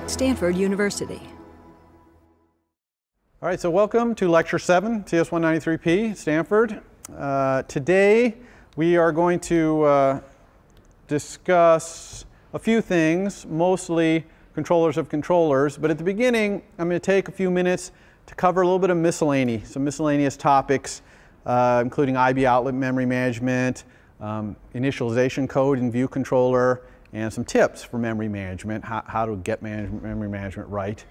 Stanford University. All right, so welcome to Lecture 7, CS193P, Stanford. Today we are going to discuss a few things, mostly controllers of controllers, but at the beginning I'm going to take a few minutes to cover a little bit of some miscellaneous topics, including IB outlet memory management, initialization code in view controller, and some tips for memory management, how to get memory management right.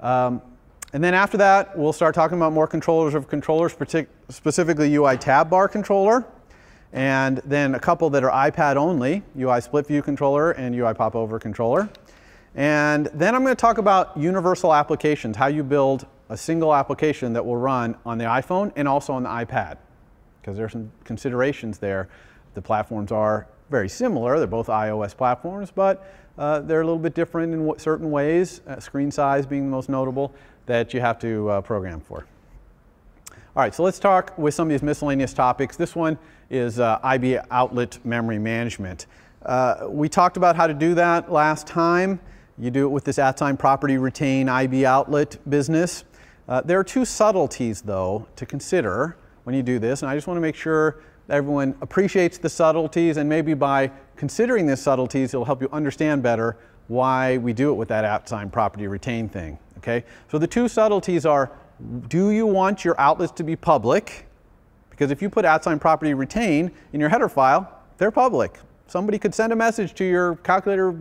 And then after that, we'll start talking about more controllers of controllers, specifically UI tab bar controller, and then a couple that are iPad only, UI split view controller and UI popover controller. And then I'm going to talk about universal applications, how you build a single application that will run on the iPhone and also on the iPad, because there are some considerations there. The platforms are very similar. They're both iOS platforms, but they're a little bit different in certain ways, screen size being the most notable, that you have to program for. All right, so let's talk with some of these miscellaneous topics. This one is IB outlet memory management. We talked about how to do that last time. You do it with this @sign property retain IB outlet business. There are two subtleties, though, to consider when you do this, and I just want to make sure everyone appreciates the subtleties, and maybe by considering these subtleties, it'll help you understand better why we do it with that @sign property retain thing. Okay? So the two subtleties are, do you want your outlets to be public? Because if you put @sign property retain in your header file, they're public. Somebody could send a message to your calculator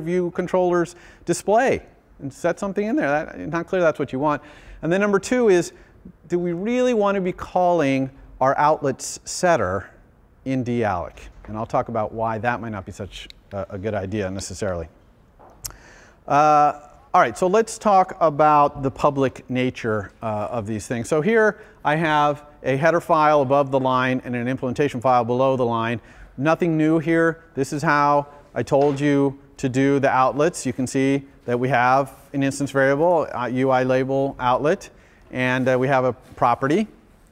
view controller's display and set something in there. Not clear that's what you want. And then number two is, do we really want to be calling our outlet's setter in dealloc? And I'll talk about why that might not be such a good idea necessarily. All right, so let's talk about the public nature of these things. So here I have a header file above the line and an implementation file below the line. Nothing new here. This is how I told you to do the outlets. You can see that we have an instance variable, UI label outlet, and we have a property,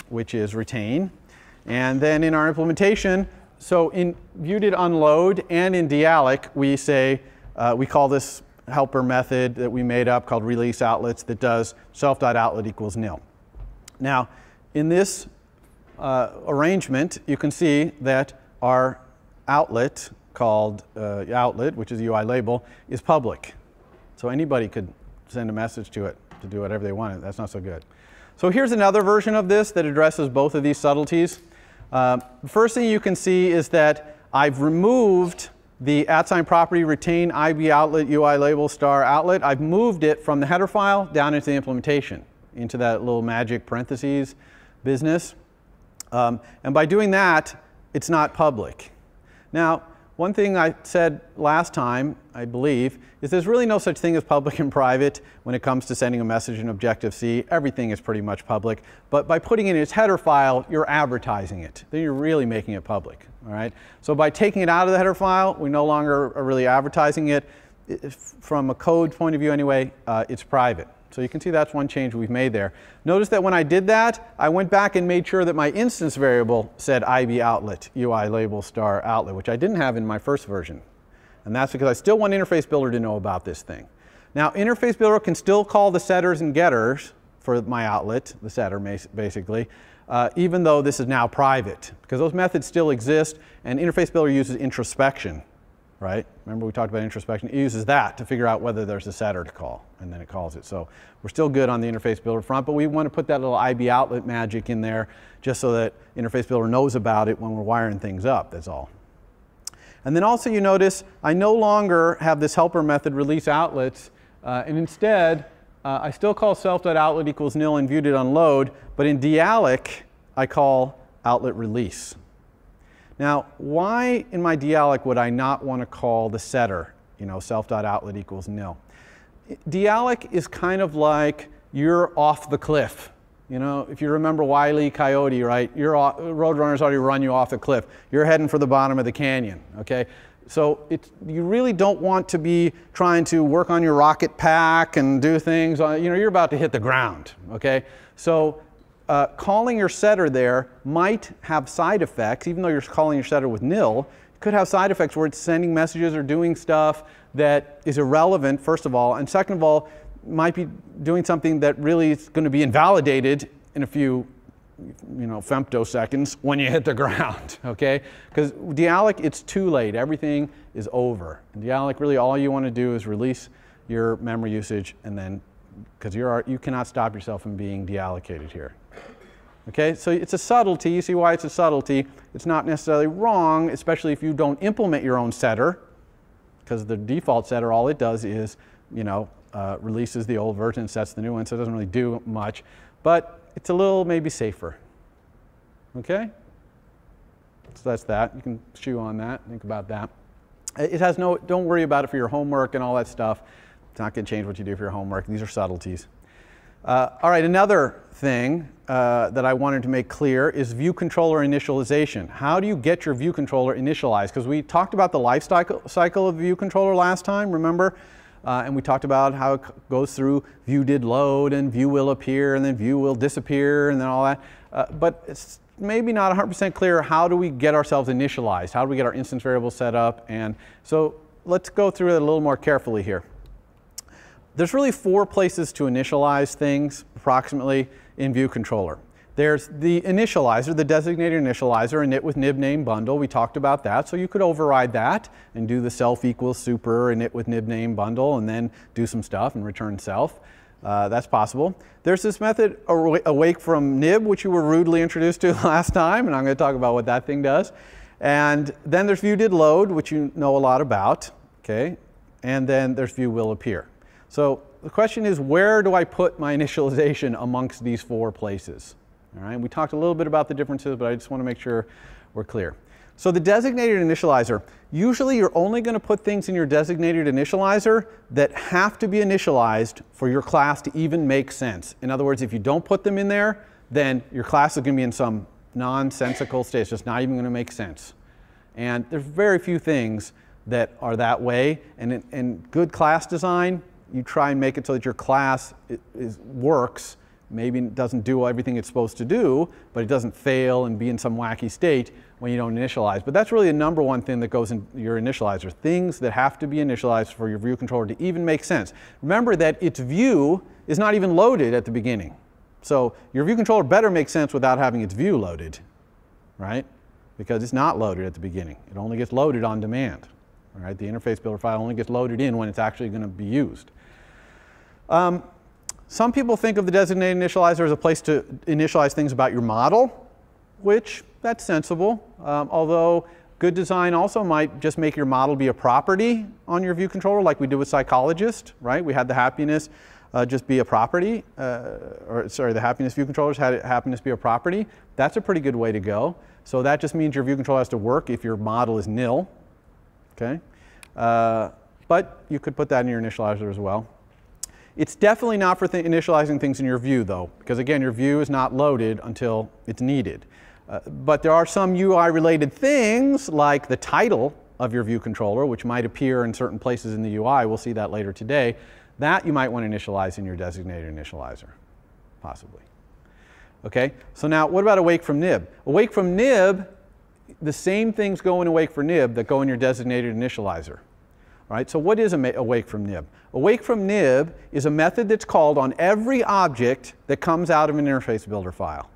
which is retain. And then in our implementation, so in view.unload and in dealloc, we say, we call this helper method that we made up called release outlets that does self.outlet equals nil. Now, in this arrangement, you can see that our outlet called outlet, which is UI label, is public. So anybody could send a message to it to do whatever they wanted. That's not so good. So here's another version of this that addresses both of these subtleties. The first thing you can see is that I've removed the @sign property retain IB outlet UI label star outlet. I've moved it from the header file down into the implementation, into that little magic parentheses business. And by doing that, it's not public. Now, one thing I said last time, I believe, is there's really no such thing as public and private when it comes to sending a message in Objective-C. Everything is pretty much public. But by putting it in its header file, you're advertising it. Then you're really making it public. All right? So by taking it out of the header file, we no longer are really advertising it. From a code point of view anyway, it's private. So you can see that's one change we've made there. Notice that when I did that, I went back and made sure that my instance variable said IB outlet, UI label star outlet, which I didn't have in my first version. And that's because I still want Interface Builder to know about this thing. Now, Interface Builder can still call the setters and getters for my outlet, the setter basically, even though this is now private, because those methods still exist, and Interface Builder uses introspection. Right? Remember we talked about introspection? It uses that to figure out whether there's a setter to call, and then it calls it. So we're still good on the Interface Builder front, but we want to put that little IB outlet magic in there just so that Interface Builder knows about it when we're wiring things up, that's all. And then also you notice I no longer have this helper method release outlets, and instead I still call self.outlet equals nil in view.unload, but in dealloc I call outlet release. Now, why in my dealloc would I not want to call the setter, self.outlet equals nil? Dealloc is kind of like you're off the cliff. If you remember Wile E. Coyote, right? Roadrunner's already run you off the cliff. You're heading for the bottom of the canyon, okay? So you really don't want to be trying to work on your rocket pack and do things. You're about to hit the ground, okay? So calling your setter there might have side effects, even though you're calling your setter with nil. It could have side effects where it's sending messages or doing stuff that is irrelevant, first of all, and second of all, might be doing something that really is going to be invalidated in a few femtoseconds when you hit the ground, okay? Because dealloc, it's too late. Everything is over. And dealloc, really all you want to do is release your memory usage, and then, because you cannot stop yourself from being deallocated here. Okay, so it's a subtlety. You see why it's a subtlety. It's not necessarily wrong, especially if you don't implement your own setter, because the default setter, all it does is, releases the old version and sets the new one, so it doesn't really do much. But it's a little maybe safer. Okay? So that's that. You can chew on that, think about that. It has don't worry about it for your homework and all that stuff. It's not going to change what you do for your homework. These are subtleties. All right, another thing that I wanted to make clear is view controller initialization. How do you get your view controller initialized? Because we talked about the life cycle of view controller last time, remember? And we talked about how it goes through view did load, and view will appear, and then view will disappear, and then all that. But it's maybe not 100% clear, how do we get ourselves initialized? How do we get our instance variables set up? And so let's go through it a little more carefully here. There's really 4 places to initialize things, approximately, in view controller. There's the initializer, the designated initializer, init with nib name bundle. We talked about that, so you could override that and do the self equals super init with nib name bundle, and then do some stuff and return self. That's possible. There's this method awake from nib, which you were rudely introduced to last time, and I'm going to talk about what that thing does. And then there's view did load, which you know a lot about, okay? And then there's view will appear. So the question is, where do I put my initialization amongst these 4 places? All right, we talked a little bit about the differences, but I just want to make sure we're clear. So the designated initializer, usually you're only going to put things in your designated initializer that have to be initialized for your class to even make sense. In other words, if you don't put them in there, then your class is going to be in some nonsensical state. It's just not even going to make sense. And there's very few things that are that way. And in good class design, you try and make it so that your class works. Maybe it doesn't do everything it's supposed to do, but it doesn't fail and be in some wacky state when you don't initialize. But that's really the number one thing that goes in your initializer, things that have to be initialized for your view controller to even make sense. Remember that its view is not even loaded at the beginning. So your view controller better make sense without having its view loaded, right? Because it's not loaded at the beginning. It only gets loaded on demand. All right? The interface builder file only gets loaded in when it's actually going to be used. Some people think of the designated initializer as a place to initialize things about your model, which that's sensible. Although good design also might just make your model be a property on your view controller, like we did with psychologist, right? We had the happiness just be a property, the happiness view controllers had happiness be a property. That's a pretty good way to go. So that just means your view controller has to work if your model is nil, okay? But you could put that in your initializer as well. It's definitely not for initializing things in your view, though, because again, your view is not loaded until it's needed. But there are some UI-related things, like the title of your view controller, which might appear in certain places in the UI. We'll see that later today. That you might want to initialize in your designated initializer, possibly. Okay, so now what about awake from nib? Awake from nib, the same things go in awake for nib that go in your designated initializer. All right, so what is awake from nib? Awake from nib is a method that's called on every object that comes out of an interface builder file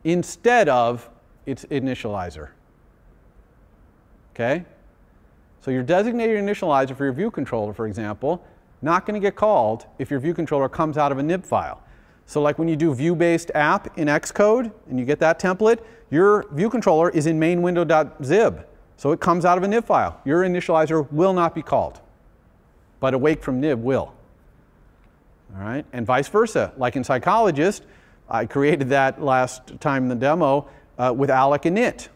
instead of its initializer. Okay? So your designated initializer for your view controller, for example, not going to get called if your view controller comes out of a nib file. So like when you do view-based app in Xcode and you get that template, your view controller is in main window.zib. So it comes out of a nib file. Your initializer will not be called, but awake from nib will. All right, and vice versa. Like in Psychologist, I created that last time in the demo with alloc init.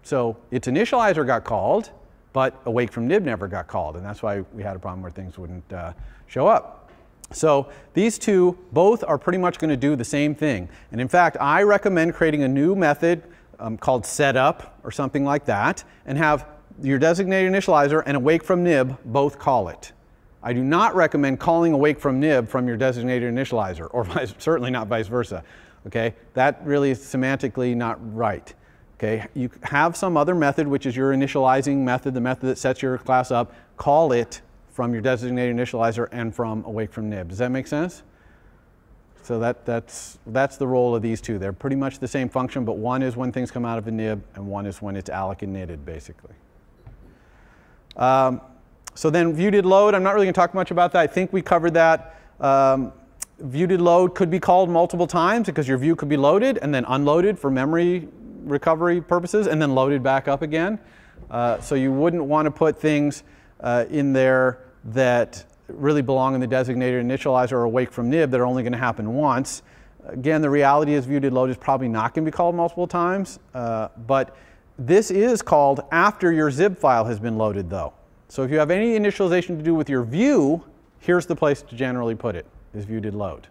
So its initializer got called, but awake from nib never got called, and that's why we had a problem where things wouldn't show up. So these two both are pretty much going to do the same thing. And in fact, I recommend creating a new method called setup or something like that, and have your designated initializer and awake from nib both call it. I do not recommend calling awake from nib from your designated initializer, or certainly not vice versa. Okay, that really is semantically not right. Okay, you have some other method, which is your initializing method, the method that sets your class up, call it from your designated initializer and from awake from nib. Does that make sense? So that's the role of these two. They're pretty much the same function, but one is when things come out of a nib, and one is when it's alloc and knitted, basically. So then view did load, I'm not really going to talk much about that. I think we covered that. View did load could be called multiple times because your view could be loaded and then unloaded for memory recovery purposes and then loaded back up again. So you wouldn't want to put things in there that really belong in the designated initializer or awake from nib that are only going to happen once. Again, the reality is view did load is probably not going to be called multiple times, but this is called after your zip file has been loaded though. So if you have any initialization to do with your view, here's the place to generally put it, is view did load.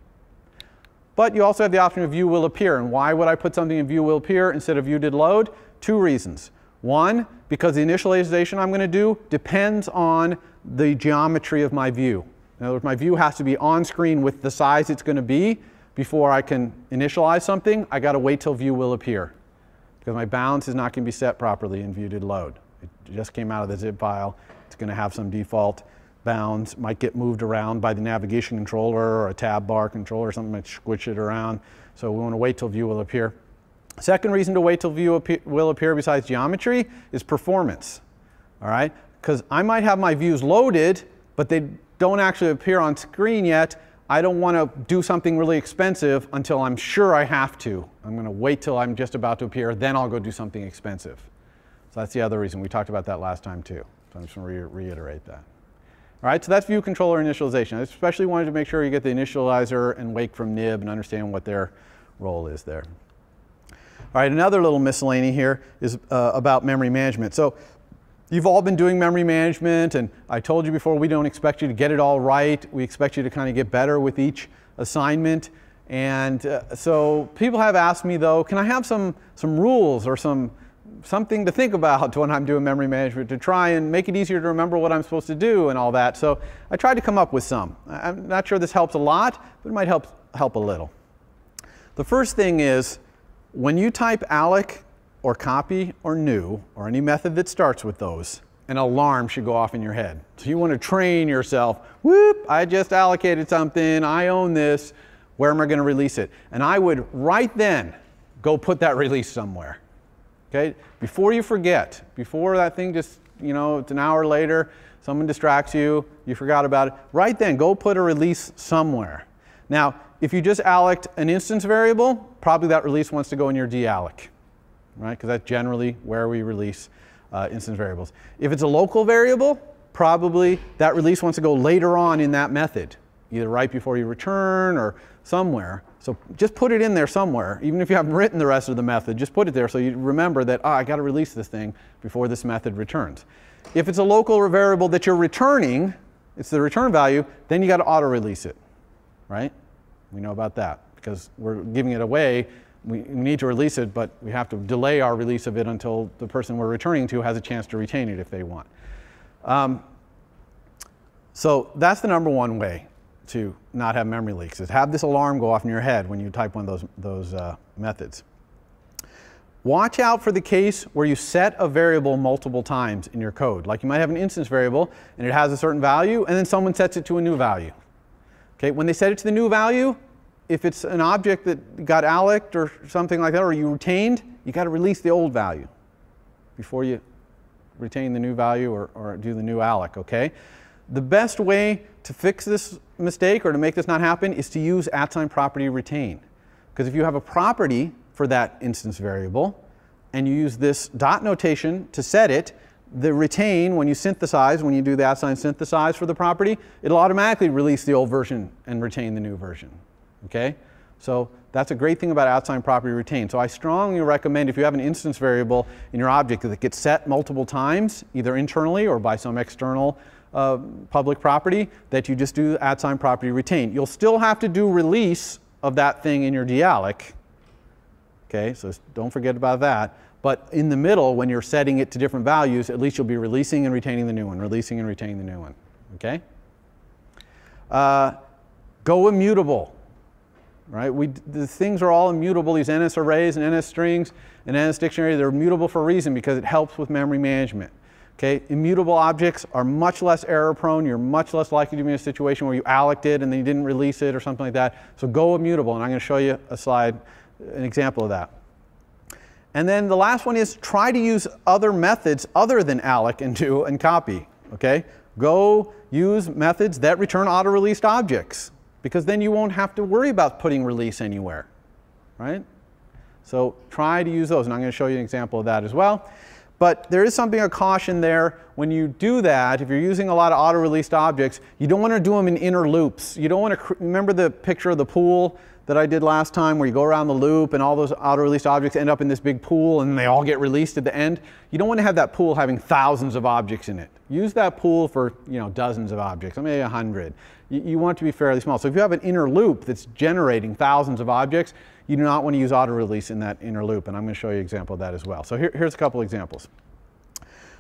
But you also have the option of view will appear. And why would I put something in view will appear instead of view did load? Two reasons. One, because the initialization I'm going to do depends on the geometry of my view. In other words, my view has to be on screen with the size it's going to be before I can initialize something. I got to wait till view will appear because my bounds is not going to be set properly in view did load. It just came out of the zip file. It's going to have some default bounds, might get moved around by the navigation controller or a tab bar controller or something, might squish it around. So we want to wait till view will appear. Second reason to wait till view will appear besides geometry is performance. All right? Because I might have my views loaded, but they don't actually appear on screen yet. I don't want to do something really expensive until I'm sure I have to. I'm going to wait till I'm just about to appear, then I'll go do something expensive. So that's the other reason. We talked about that last time too. So I'm just going to reiterate that. All right, so that's view controller initialization. I especially wanted to make sure you get the initializer and wake from nib and understand what their role is there. All right, another little miscellany here is about memory management. So you've all been doing memory management, and I told you before we don't expect you to get it all right. We expect you to kind of get better with each assignment. And so people have asked me, though, can I have some rules or something to think about when I'm doing memory management to try and make it easier to remember what I'm supposed to do and all that. So I tried to come up with some. I'm not sure this helps a lot, but it might help a little. The first thing is when you type alloc or copy or new or any method that starts with those, an alarm should go off in your head. So you want to train yourself, whoop, I just allocated something, I own this, where am I going to release it? And I would right then go put that release somewhere. Okay, before you forget, before that thing just, you know, it's an hour later, someone distracts you, you forgot about it, right then go put a release somewhere. Now, if you just alloced an instance variable, probably that release wants to go in your dalloc, right? Because that's generally where we release instance variables. If it's a local variable, probably that release wants to go later on in that method, either right before you return or somewhere. So just put it in there somewhere. Even if you haven't written the rest of the method, just put it there so you remember that, I got to release this thing before this method returns. If it's a local variable that you're returning, it's the return value, then you got to auto-release it, right? We know about that because we're giving it away. We need to release it, but we have to delay our release of it until the person we're returning to has a chance to retain it if they want. So that's the number one way to not have memory leaks, is have this alarm go off in your head when you type one of those methods. Watch out for the case where you set a variable multiple times in your code. Like you might have an instance variable and it has a certain value and then someone sets it to a new value. Okay, when they set it to the new value, if it's an object that got alloced or something like that, or you retained, you got to release the old value before you retain the new value or do the new alloc, okay? The best way to fix this mistake or to make this not happen is to use @property retain. Because if you have a property for that instance variable and you use this dot notation to set it, the retain, when you synthesize, when you do the @synthesize for the property, it'll automatically release the old version and retain the new version. Okay? So that's a great thing about @property retain. So I strongly recommend if you have an instance variable in your object that gets set multiple times, either internally or by some external public property, that you just do @property retain. You'll still have to do release of that thing in your dalloc. Okay, so don't forget about that. But in the middle, when you're setting it to different values, at least you'll be releasing and retaining the new one, releasing and retaining the new one. Okay? Go immutable. Right? The things are all immutable. These NS arrays and NS strings and NS dictionary, they're immutable for a reason because it helps with memory management. Okay, immutable objects are much less error prone. You're much less likely to be in a situation where you alloc it and then you didn't release it or something like that. So go immutable, and I'm going to show you a slide, an example of that. And then the last one is try to use other methods other than alloc and do and copy. Okay, go use methods that return auto-released objects, because then you won't have to worry about putting release anywhere, right? So try to use those, and I'm going to show you an example of that as well. But there is something of caution there. When you do that, if you're using a lot of auto-released objects, you don't want to do them in inner loops. You don't want to, remember the picture of the pool that I did last time where you go around the loop and all those auto-released objects end up in this big pool and they all get released at the end? You don't want to have that pool having thousands of objects in it. Use that pool for, dozens of objects, maybe 100. You want it to be fairly small. So if you have an inner loop that's generating thousands of objects, you do not want to use auto-release in that inner loop, and I'm going to show you an example of that as well. So here's a couple examples.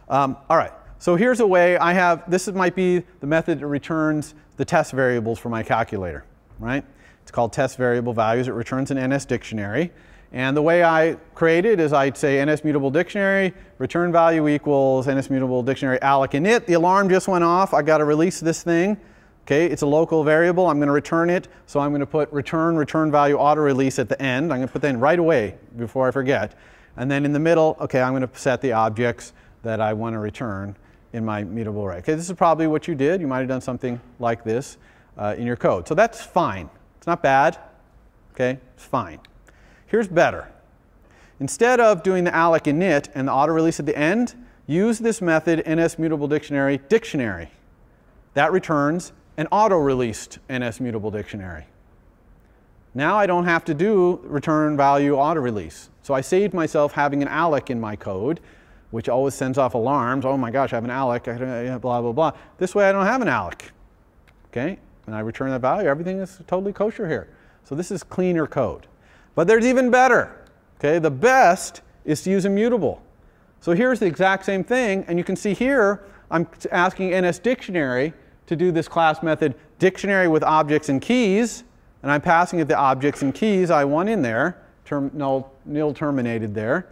All right, so here's a way I have, might be the method that returns the test variables for my calculator, right? It's called test variable values. It returns an NS dictionary. And the way I create it is I'd say NS mutable dictionary, return value equals NS mutable dictionary alloc init. The alarm just went off. I got to release this thing. Okay, it's a local variable. I'm going to return it. So I'm going to put return value auto release at the end. I'm going to put that in right away before I forget. And then in the middle, okay, I'm going to set the objects that I want to return in my mutable array. Okay, this is probably what you did. You might have done something like this in your code. So that's fine. It's not bad. Okay, it's fine. Here's better. Instead of doing the alloc init and the auto release at the end, use this method NS mutable dictionary dictionary. That returns an auto-released NS mutable dictionary. Now I don't have to do return value auto-release. So I saved myself having an alloc in my code, which always sends off alarms. Oh my gosh, I have an alloc, blah, blah, blah. This way I don't have an alloc. Okay? And I return that value. Everything is totally kosher here. So this is cleaner code. But there's even better. Okay? The best is to use immutable. So here's the exact same thing. And you can see here, I'm asking NS dictionary to do this class method dictionary with objects and keys, and I'm passing it the objects and keys I want in there, nil terminated there,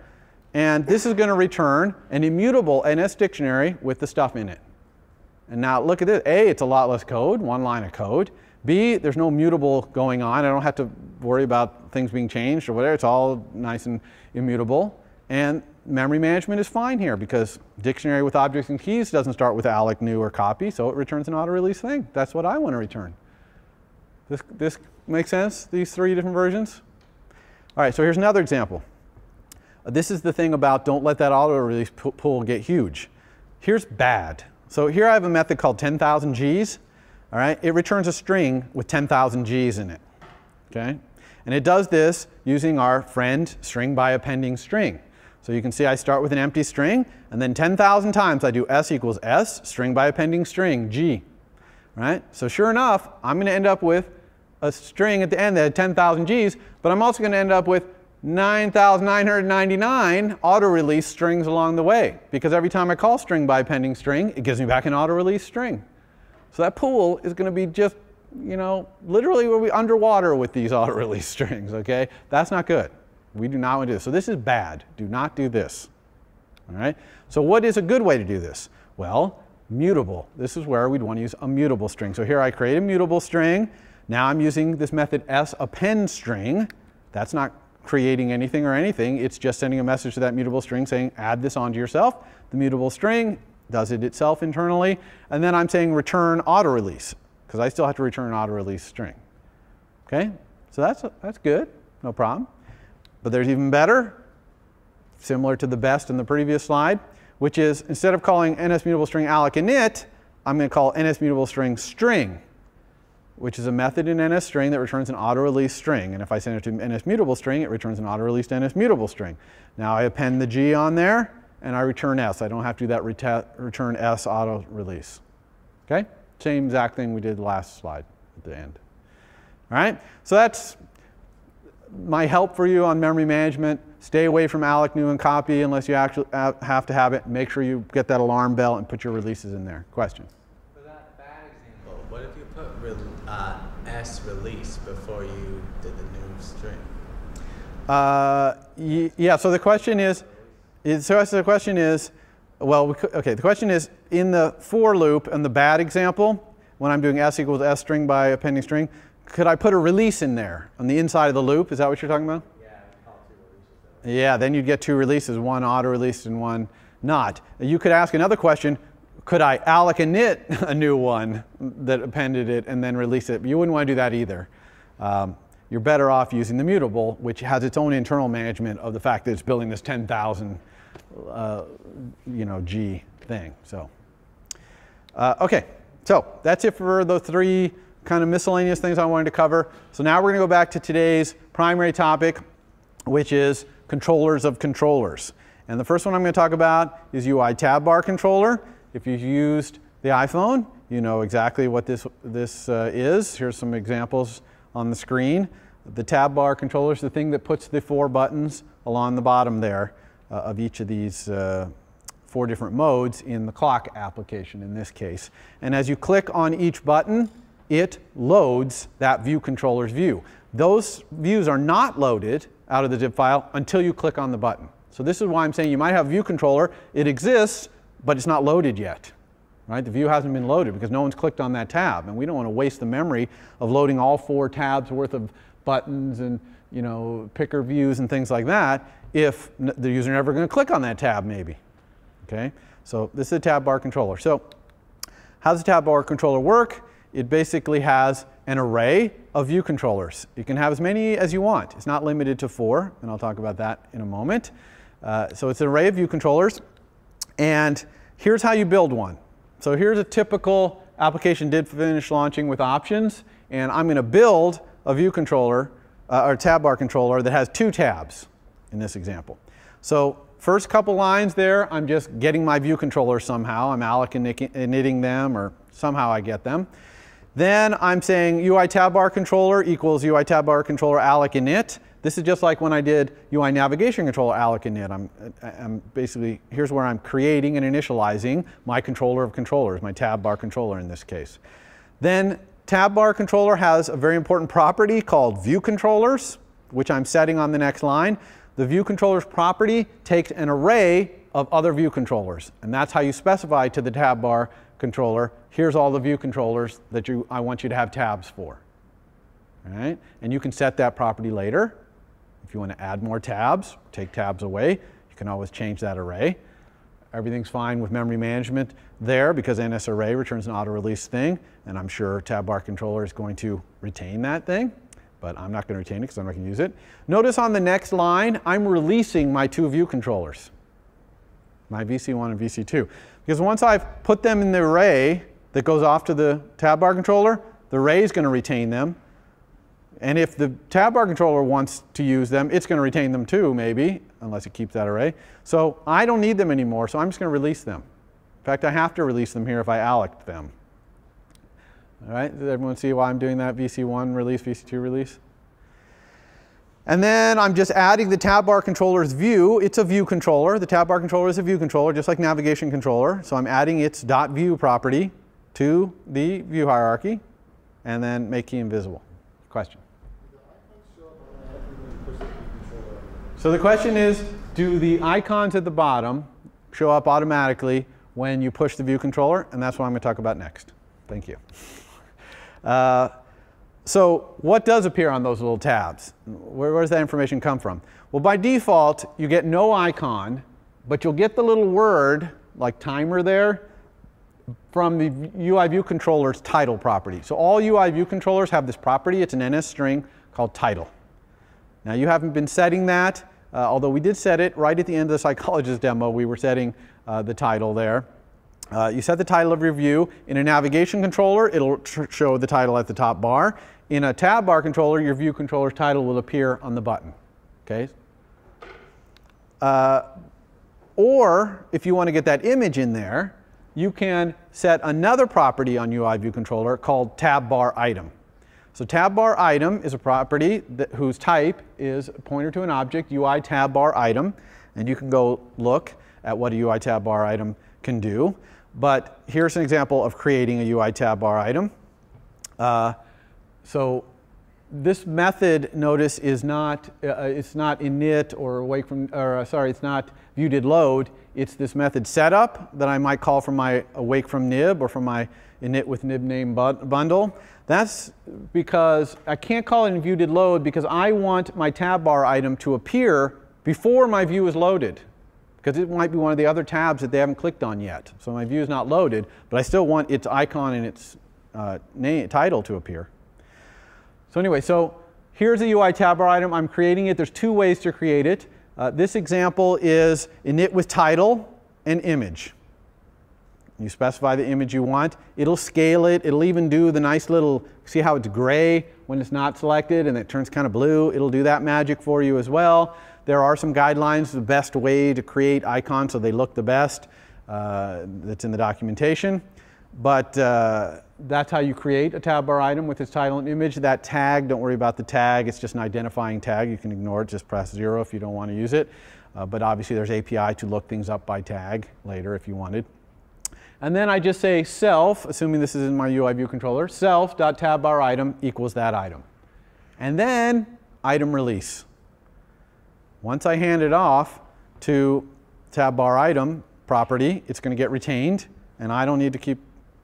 and this is going to return an immutable NS dictionary with the stuff in it. And now look at this. A, it's a lot less code, one line of code. B, there's no mutable going on. I don't have to worry about things being changed or whatever. It's all nice and immutable. And memory management is fine here because dictionary with objects and keys doesn't start with alloc, new, or copy, so it returns an auto-release thing. That's what I want to return. This makes sense, these three different versions? All right, so here's another example. This is the thing about don't let that auto-release pool get huge. Here's bad. So here I have a method called 10,000 Gs. All right, it returns a string with 10,000 Gs in it. Okay, and it does this using our friend string by appending string. So you can see I start with an empty string, and then 10,000 times I do s equals s, string by appending string, g. Right? So sure enough, I'm going to end up with a string at the end that had 10,000 Gs, but I'm also going to end up with 9,999 auto-release strings along the way, because every time I call string by appending string, it gives me back an auto-release string. So that pool is going to be just, literally we'll be underwater with these auto-release strings, okay? That's not good. We do not want to do this. So this is bad. Do not do this. All right? So what is a good way to do this? Well, mutable. This is where we'd want to use a mutable string. So here I create a mutable string. Now I'm using this method sappend string. That's not creating anything or anything. It's just sending a message to that mutable string saying add this onto yourself. The mutable string does it itself internally. And then I'm saying return auto-release, because I still have to return an auto-release string. Okay? So that's good. No problem. But there's even better, similar to the best in the previous slide, which is instead of calling NS mutable string alloc init, I'm going to call NS mutable string string, which is a method in NS string that returns an auto-release string. And if I send it to NS mutable string, it returns an auto-released NS mutable string. Now I append the G on there, and I return S. I don't have to do that return S auto-release. Okay? Same exact thing we did last slide at the end. All right? So that's my help for you on memory management. Stay away from alloc, new, and copy unless you actually have to have it. Make sure you get that alarm bell and put your releases in there. Question? For that bad example, what if you put S release before you did the new string? Yeah, so the question is, Well, okay, the question is, in the for loop and the bad example, when I'm doing s equals s string by appending string, could I put a release in there on the inside of the loop? Is that what you're talking about? Yeah, call 2 releases. Yeah, then you'd get 2 releases, one auto-released and one not. You could ask another question, could I alloc init a new one that appended it and then release it? But you wouldn't want to do that either. You're better off using the mutable, which has its own internal management of the fact that it's building this 10,000 G thing. So, okay, so that's it for the 3 kind of miscellaneous things I wanted to cover. So now we're going to go back to today's primary topic, which is controllers of controllers. And the first one I'm going to talk about is UI tab bar controller. If you've used the iPhone, you know exactly what this is. Here's some examples on the screen. The tab bar controller is the thing that puts the 4 buttons along the bottom there of each of these 4 different modes in the clock application in this case. And as you click on each button, it loads that view controller's view. Those views are not loaded out of the zip file until you click on the button. So this is why I'm saying you might have a view controller. It exists, but it's not loaded yet. Right? The view hasn't been loaded because no one's clicked on that tab. And we don't want to waste the memory of loading all 4 tabs worth of buttons and picker views and things like that if the user never going to click on that tab maybe. Okay? So this is a tab bar controller. So how does a tab bar controller work? It basically has an array of view controllers. You can have as many as you want. It's not limited to 4, and I'll talk about that in a moment. So it's an array of view controllers. And here's how you build one. So here's a typical application did finish launching with options. And I'm going to build a view controller, or tab bar controller that has 2 tabs in this example. So first couple lines there, I'm just getting my view controller somehow. I'm alloc initting them, or somehow I get them. Then I'm saying UI tab bar controller equals UI tab bar controller alloc init. This is just like when I did UI navigation controller alloc init. I'm basically, here's where I'm creating and initializing my controller of controllers, my tab bar controller in this case. Then tab bar controller has a very important property called view controllers, which I'm setting on the next line. The view controllers property takes an array of other view controllers. And that's how you specify to the tab bar controller, here's all the view controllers that I want you to have tabs for. All right? And you can set that property later. If you want to add more tabs, take tabs away, you can always change that array. Everything's fine with memory management there because NSArray returns an auto-release thing, and I'm sure tab bar controller is going to retain that thing, but I'm not going to retain it because I'm not going to use it. Notice on the next line, I'm releasing my 2 view controllers, my VC1 and VC2. Because once I've put them in the array that goes off to the tab bar controller, the array is going to retain them. And if the tab bar controller wants to use them, it's going to retain them too, maybe, unless it keeps that array. So I don't need them anymore, so I'm just going to release them. In fact, I have to release them here if I alloc them. All right, does everyone see why I'm doing that VC1 release, VC2 release? And then I'm just adding the tab bar controller's view. It's a view controller. The tab bar controller is a view controller, just like navigation controller. So I'm adding its .view property to the view hierarchy, and then make key invisible. Question? So the question is, do the icons at the bottom show up automatically when you push the view controller? And that's what I'm going to talk about next. Thank you. So what does appear on those little tabs? Where does that information come from? Well, by default, you get no icon, but you'll get the little word, like timer there, from the UI view controller's title property. So all UI view controllers have this property. It's an NS string called title. Now, you haven't been setting that, although we did set it right at the end of the psychologist demo. We were setting the title there. You set the title of your view. In a navigation controller, it'll show the title at the top bar. In a tab bar controller, your view controller's title will appear on the button. Okay? Or if you want to get that image in there, you can set another property on UI view controller called tab bar item. So tab bar item is a property whose type is a pointer to an object, UI tab bar item. And you can go look at what a UI tab bar item can do. But here's an example of creating a UI tab bar item. So this method, notice, is not it's not init or awake from, or sorry, it's not view did load. It's this method setup that I might call from my awake from nib or from my init with nib name bundle. That's because I can't call it in view did load because I want my tab bar item to appear before my view is loaded, because it might be one of the other tabs that they haven't clicked on yet. So my view is not loaded, but I still want its icon and its title to appear. So anyway, so here's a UI tab bar item. I'm creating it. There's two ways to create it. This example is init with title and image. You specify the image you want. It'll scale it. It'll even do the nice little, see how it's gray when it's not selected and it turns kind of blue? It'll do that magic for you as well. There are some guidelines, the best way to create icons so they look the best. That's in the documentation. But that's how you create a tab bar item with its title and image. That tag, don't worry about the tag. It's just an identifying tag. You can ignore it. Just press 0 if you don't want to use it. But obviously, there's API to look things up by tag later if you wanted. And then I just say self, assuming this is in my UI view controller, self.tabBarItem equals that item. And then item release. Once I hand it off to tab bar item property, it's going to get retained, and I don't need to keep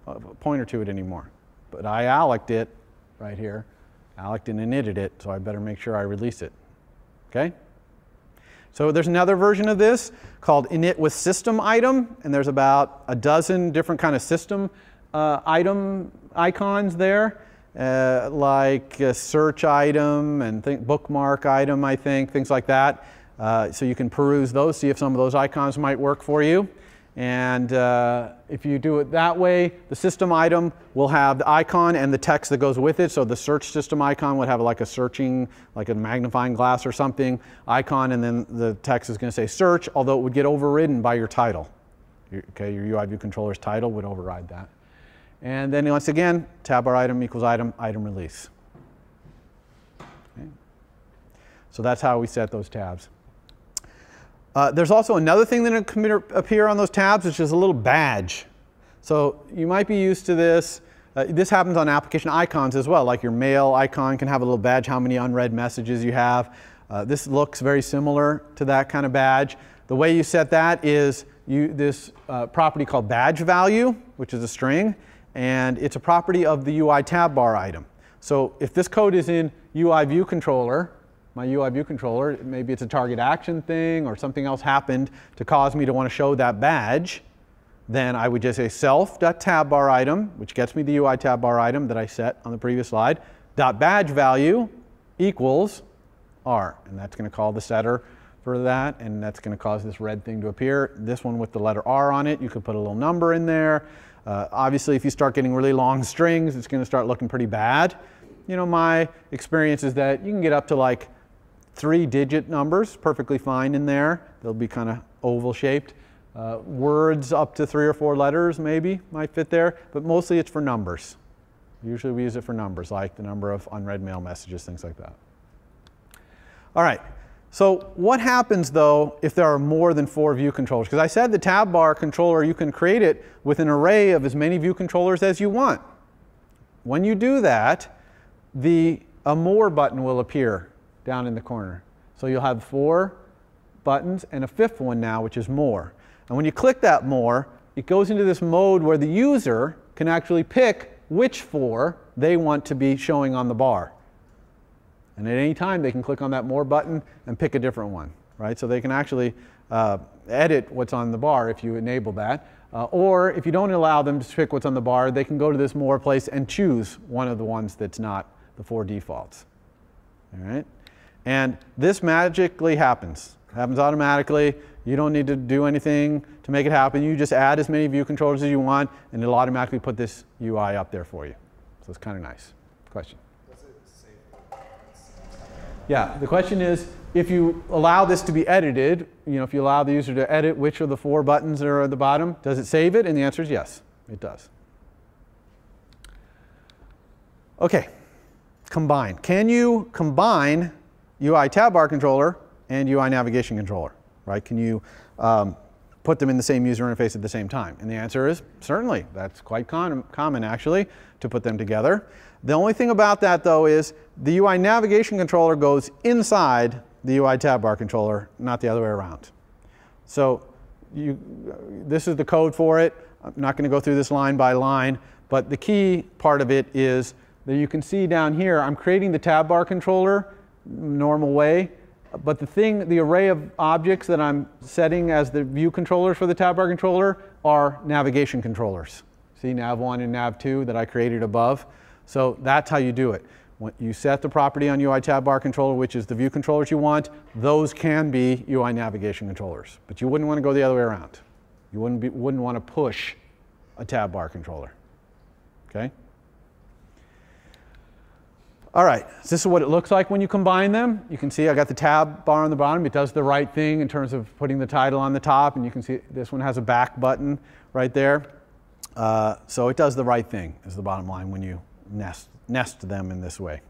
a pointer to it anymore. But I allocated it right here, allocated and initted it, so I better make sure I release it. Okay? So there's another version of this called init with system item, and there's about a dozen different kind of system item icons there, like a search item and bookmark item, I think, things like that. So you can peruse those, see if some of those icons might work for you. And if you do it that way, the system item will have the icon and the text that goes with it. So the search system icon would have like a searching, like a magnifying glass or something icon, and then the text is going to say search, although it would get overridden by your title. Okay, your UI view controller's title would override that. And then once again, tab bar item equals item, item release. Okay. So that's how we set those tabs. There's also another thing that can appear on those tabs, which is a little badge. So you might be used to this. This happens on application icons as well, like your mail icon can have a little badge, how many unread messages you have. This looks very similar to that kind of badge. The way you set that is this property called badge value, which is a string, and it's a property of the UI tab bar item. So if this code is in UI view controller, my UI view controller, maybe it's a target action thing or something else happened to cause me to want to show that badge, then I would just say self.tabBarItem, which gets me the UI tab bar item that I set on the previous slide, .badge value equals R. And that's going to call the setter for that, and that's going to cause this red thing to appear. This one with the letter R on it, you could put a little number in there. Obviously, if you start getting really long strings, it's going to start looking pretty bad. You know, my experience is that you can get up to like 3-digit numbers, perfectly fine in there. They'll be kind of oval shaped. Words up to 3 or 4 letters maybe might fit there, but mostly it's for numbers. Usually we use it for numbers, like the number of unread mail messages, things like that. All right, so what happens though if there are more than 4 view controllers? Because I said the tab bar controller, you can create it with an array of as many view controllers as you want. When you do that, a more button will appear down in the corner. So you'll have 4 buttons and a 5th one now, which is more. And when you click that more, it goes into this mode where the user can actually pick which 4 they want to be showing on the bar. And at any time, they can click on that more button and pick a different one, right? So they can actually edit what's on the bar if you enable that. Or if you don't allow them to pick what's on the bar, they can go to this more place and choose one of the ones that's not the 4 defaults. All right? And this magically happens. It happens automatically. You don't need to do anything to make it happen. You just add as many view controllers as you want, and it'll automatically put this UI up there for you. So it's kind of nice. Question? Does it save? Yeah, the question is, if you allow this to be edited, you know, if you allow the user to edit which of the 4 buttons that are at the bottom, does it save it? And the answer is yes, it does. Okay, combine. Can you combine UI tab bar controller and UI navigation controller, right? Can you put them in the same user interface at the same time? And the answer is certainly. That's quite common, actually, to put them together. The only thing about that, though, is the UI navigation controller goes inside the UI tab bar controller, not the other way around. So this is the code for it. I'm not going to go through this line by line, but the key part of it is that you can see down here, I'm creating the tab bar controller normal way, but the array of objects that I'm setting as the view controllers for the tab bar controller are navigation controllers. See nav1 and nav2 that I created above? So that's how you do it. When you set the property on UI tab bar controller, which is the view controllers you want, those can be UI navigation controllers. But you wouldn't want to go the other way around. You wouldn't want to push a tab bar controller. Okay? All right, so this is what it looks like when you combine them. You can see I got the tab bar on the bottom. It does the right thing in terms of putting the title on the top. And you can see this one has a back button right there. So it does the right thing is the bottom line when you nest them in this way.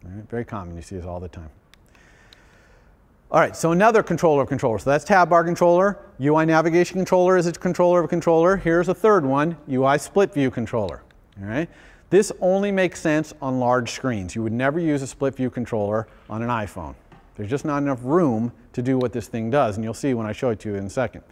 All right, very common. You see this all the time. All right, so another controller of controllers. So that's tab bar controller. UI navigation controller is a controller of a controller. Here's a third one, UI split view controller. All right. This only makes sense on large screens. You would never use a split view controller on an iPhone. There's just not enough room to do what this thing does, and you'll see when I show it to you in a second.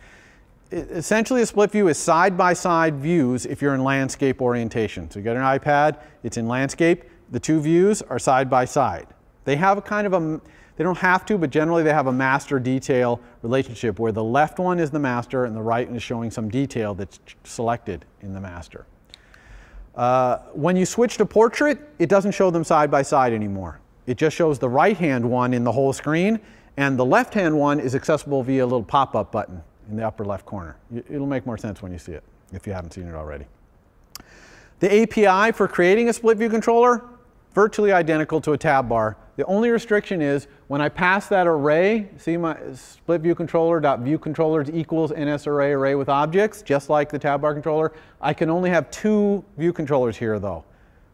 Essentially, a split view is side-by-side views if you're in landscape orientation. So you got an iPad, it's in landscape. The two views are side-by-side. They have a kind of a, they don't have to, but generally they have a master-detail relationship where the left one is the master and the right one is showing some detail that's selected in the master. When you switch to portrait, it doesn't show them side by side anymore. It just shows the right-hand one in the whole screen, and the left-hand one is accessible via a little pop-up button in the upper left corner. It'll make more sense when you see it, if you haven't seen it already. The API for creating a split view controller, virtually identical to a tab bar. The only restriction is when I pass that array, see my split view controller dot view controllers equals NS array with objects, just like the tab bar controller. I can only have 2 view controllers here though.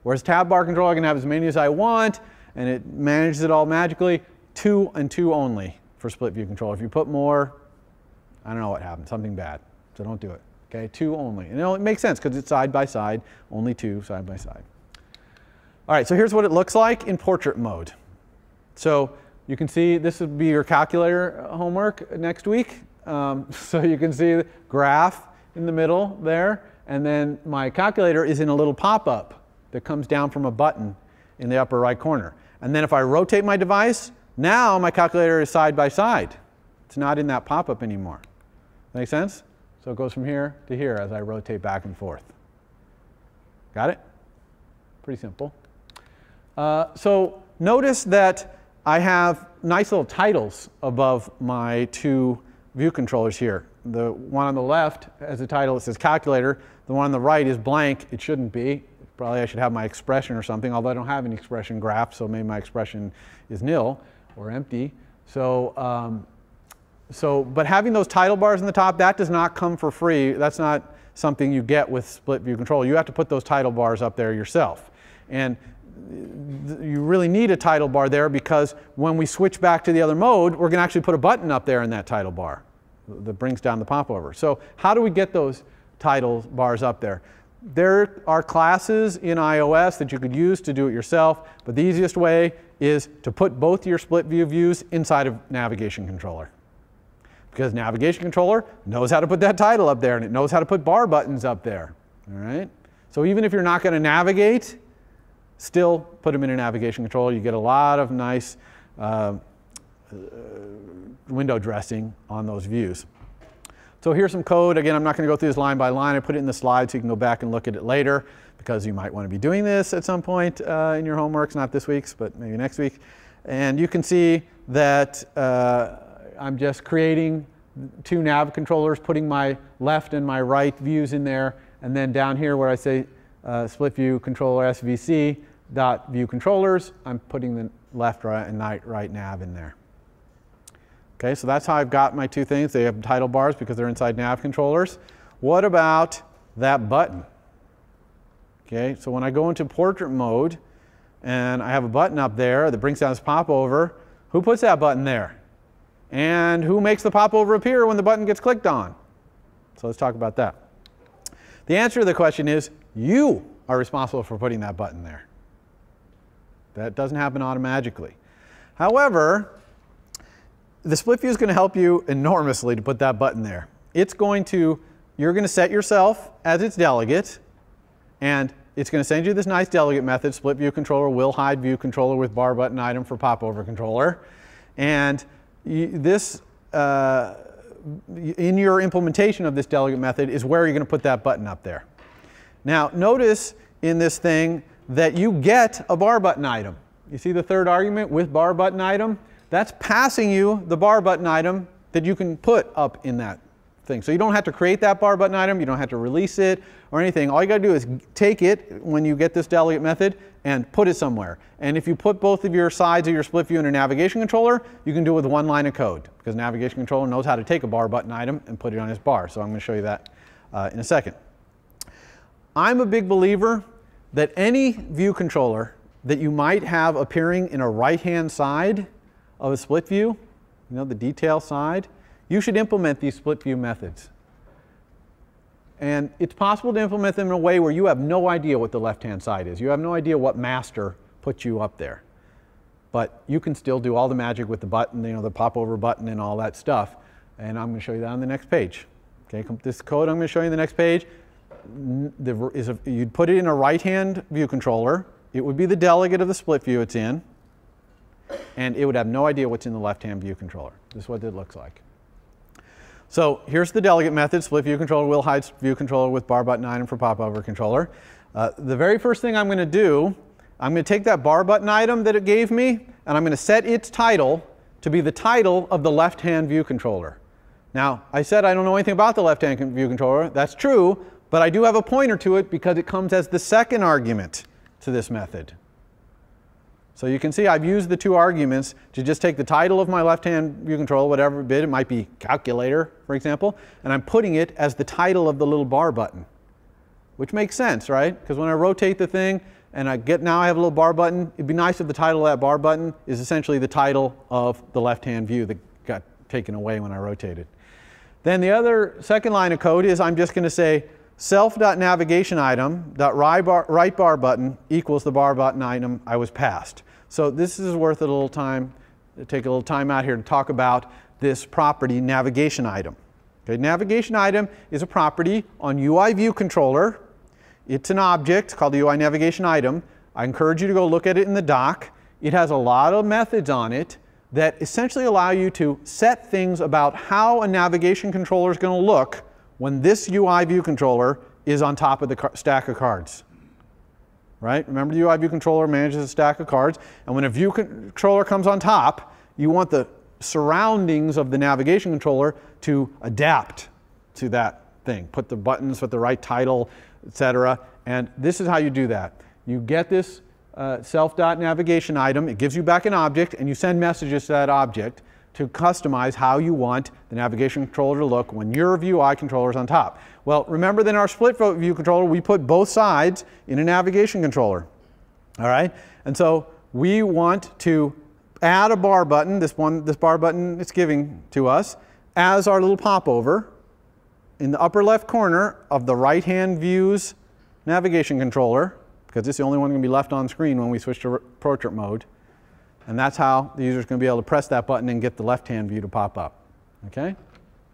Whereas tab bar controller, I can have as many as I want, and it manages it all magically. 2 and 2 only for split view controller. If you put more, I don't know what happens, something bad. So don't do it. Okay, 2 only. And it makes sense because it's side by side, only 2 side by side. All right, so here's what it looks like in portrait mode. So you can see this would be your calculator homework next week. So you can see the graph in the middle there, and then my calculator is in a little pop-up that comes down from a button in the upper right corner. And then if I rotate my device, now my calculator is side by side. It's not in that pop-up anymore. Make sense? So it goes from here to here as I rotate back and forth. Got it? Pretty simple. So notice that I have nice little titles above my 2 view controllers here. The one on the left has a title that says calculator. The one on the right is blank. It shouldn't be. Probably I should have my expression or something, although I don't have an expression graph, so maybe my expression is nil or empty. So, but having those title bars in the top, that does not come for free. That's not something you get with split view control. You have to put those title bars up there yourself. And you really need a title bar there because when we switch back to the other mode, we're going to actually put a button up there in that title bar that brings down the popover. So how do we get those title bars up there? There are classes in iOS that you could use to do it yourself, but the easiest way is to put both your split view views inside of navigation controller. Because navigation controller knows how to put that title up there and it knows how to put bar buttons up there. All right? So even if you're not going to navigate, still put them in a navigation controller. You get a lot of nice window dressing on those views. So here's some code. Again, I'm not going to go through this line by line. I put it in the slide so you can go back and look at it later because you might want to be doing this at some point in your homeworks, not this week's, but maybe next week. And you can see that I'm just creating 2 nav controllers, putting my left and my right views in there, and then down here where I say split view controller SVC dot view controllers, I'm putting the left, right, and right nav in there. Okay, so that's how I've got my 2 things. They have title bars because they're inside nav controllers. What about that button? Okay, so when I go into portrait mode and I have a button up there that brings down this popover, who puts that button there? And who makes the popover appear when the button gets clicked on? So let's talk about that. The answer to the question is you are responsible for putting that button there. That doesn't happen automatically. However, the split view is going to help you enormously to put that button there. You're going to set yourself as its delegate, and it's going to send you this nice delegate method, split view controller will hide view controller with bar button item for popover controller. And this, in your implementation of this delegate method, is where you're going to put that button up there. Now, notice in this thing that you get a bar button item. You see the third argument with bar button item? That's passing you the bar button item that you can put up in that thing. So you don't have to create that bar button item, you don't have to release it or anything. All you got to do is take it when you get this delegate method and put it somewhere. And if you put both of your sides of your split view in a navigation controller, you can do it with one line of code, because navigation controller knows how to take a bar button item and put it on its bar. So I'm going to show you that in a second. I'm a big believer that any view controller that you might have appearing in a right-hand side of a split view, you know, the detail side, you should implement these split view methods. And it's possible to implement them in a way where you have no idea what the left-hand side is. You have no idea what master put you up there. But you can still do all the magic with the button, you know, the popover button and all that stuff. And I'm going to show you that on the next page. Okay, this code I'm going to show you on the next page, you'd put it in a right-hand view controller. It would be the delegate of the split view it's in. And it would have no idea what's in the left-hand view controller. This is what it looks like. So here's the delegate method, split view controller will hide view controller with bar button item for popover controller. The very first thing I'm going to do, I'm going to take that bar button item that it gave me, and I'm going to set its title to be the title of the left-hand view controller. Now, I said I don't know anything about the left-hand view controller. That's true, but I do have a pointer to it because it comes as the second argument to this method. So you can see I've used the two arguments to just take the title of my left-hand view controller, whatever bit, it might be calculator, for example, and I'm putting it as the title of the little bar button, which makes sense, right? Because when I rotate the thing and now I have a little bar button, it'd be nice if the title of that bar button is essentially the title of the left-hand view that got taken away when I rotated. Then the other second line of code is I'm just going to say self.navigationItem.right bar button equals the bar button item I was passed. So this is worth a little time, take a little time out here to talk about this property navigation item. Okay, navigation item is a property on UI view controller. It's an object called the UI navigation item. I encourage you to go look at it in the doc. It has a lot of methods on it that essentially allow you to set things about how a navigation controller is going to look when this UI view controller is on top of the stack of cards. Right? Remember, the UI view controller manages a stack of cards, and when a view controller comes on top, you want the surroundings of the navigation controller to adapt to that thing. Put the buttons with the right title, etc. And this is how you do that. You get this self.navigation item, it gives you back an object, and you send messages to that object to customize how you want the navigation controller to look when your UI controller is on top. Well, remember that in our split view controller, we put both sides in a navigation controller. All right? And so we want to add a bar button, this bar button it's giving to us, as our little popover in the upper left corner of the right-hand view's navigation controller, because it's the only one going to be left on screen when we switch to portrait mode. And that's how the user is going to be able to press that button and get the left-hand view to pop up. Okay?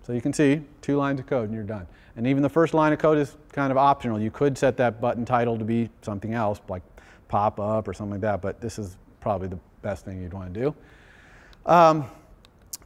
So you can see 2 lines of code and you're done. And even the first line of code is kind of optional. You could set that button title to be something else, like pop up or something like that, but this is probably the best thing you'd want to do.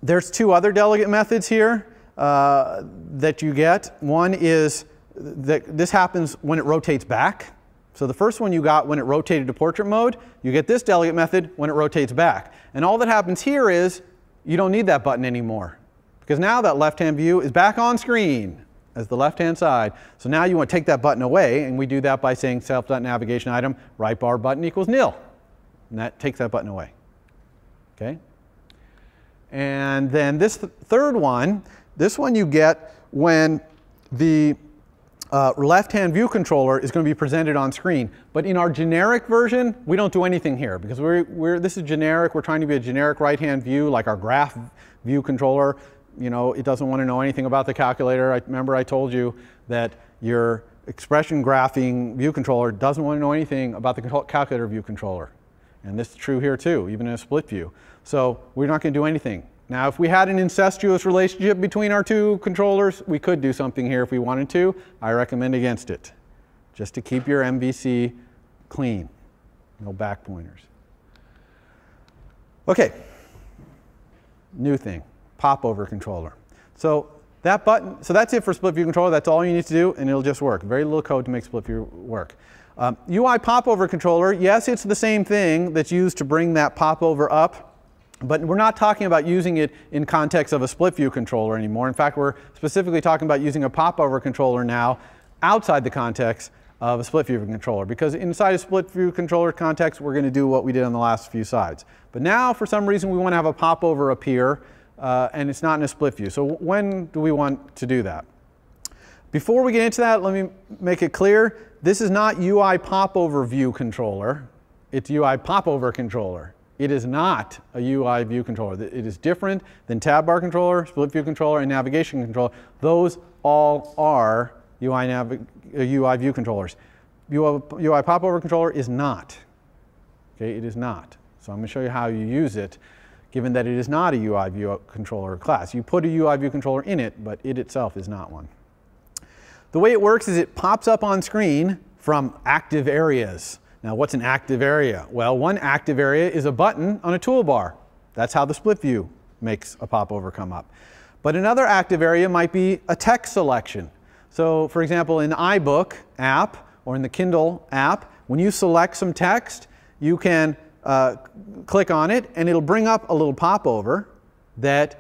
There's 2 other delegate methods here that you get. One is that this happens when it rotates back. So the first one you got when it rotated to portrait mode, you get this delegate method when it rotates back. And all that happens here is you don't need that button anymore, because now that left-hand view is back on screen as the left-hand side. So now you want to take that button away, and we do that by saying self.navigation item right bar button equals nil. And that takes that button away. Okay? And then this third one, this one you get when the left-hand view controller is going to be presented on screen. But in our generic version, we don't do anything here, because this is generic. We're trying to be a generic right-hand view, like our graph view controller. you know, it doesn't want to know anything about the calculator. Remember I told you that your expression graphing view controller doesn't want to know anything about the calculator view controller. And this is true here too, even in a split view. So we're not going to do anything. Now, if we had an incestuous relationship between our two controllers, we could do something here if we wanted to. I recommend against it, just to keep your MVC clean. No back pointers. Okay, new thing, popover controller. So that button, so that's it for split view controller. That's all you need to do, and it'll just work. Very little code to make split view work. UI popover controller, yes, it's the same thing that's used to bring that popover up. But we're not talking about using it in context of a split view controller anymore. In fact, we're specifically talking about using a popover controller now outside the context of a split view controller. Because inside a split view controller context, we're going to do what we did on the last few slides. But now, for some reason, we want to have a popover appear, and it's not in a split view. So when do we want to do that? Before we get into that, let me make it clear. This is not UI popover view controller. It's UI popover controller. It is not a UI view controller. It is different than tab bar controller, split view controller, and navigation controller. Those all are UI view controllers. UI popover controller is not. Okay, it is not. So I'm going to show you how you use it, given that it is not a UI view controller class. You put a UI view controller in it, but it itself is not one. The way it works is it pops up on screen from active areas. Now, what's an active area? Well, one active area is a button on a toolbar. That's how the split view makes a popover come up. But another active area might be a text selection. So, for example, in the iBook app or in the Kindle app, when you select some text, you can click on it, and it'll bring up a little popover that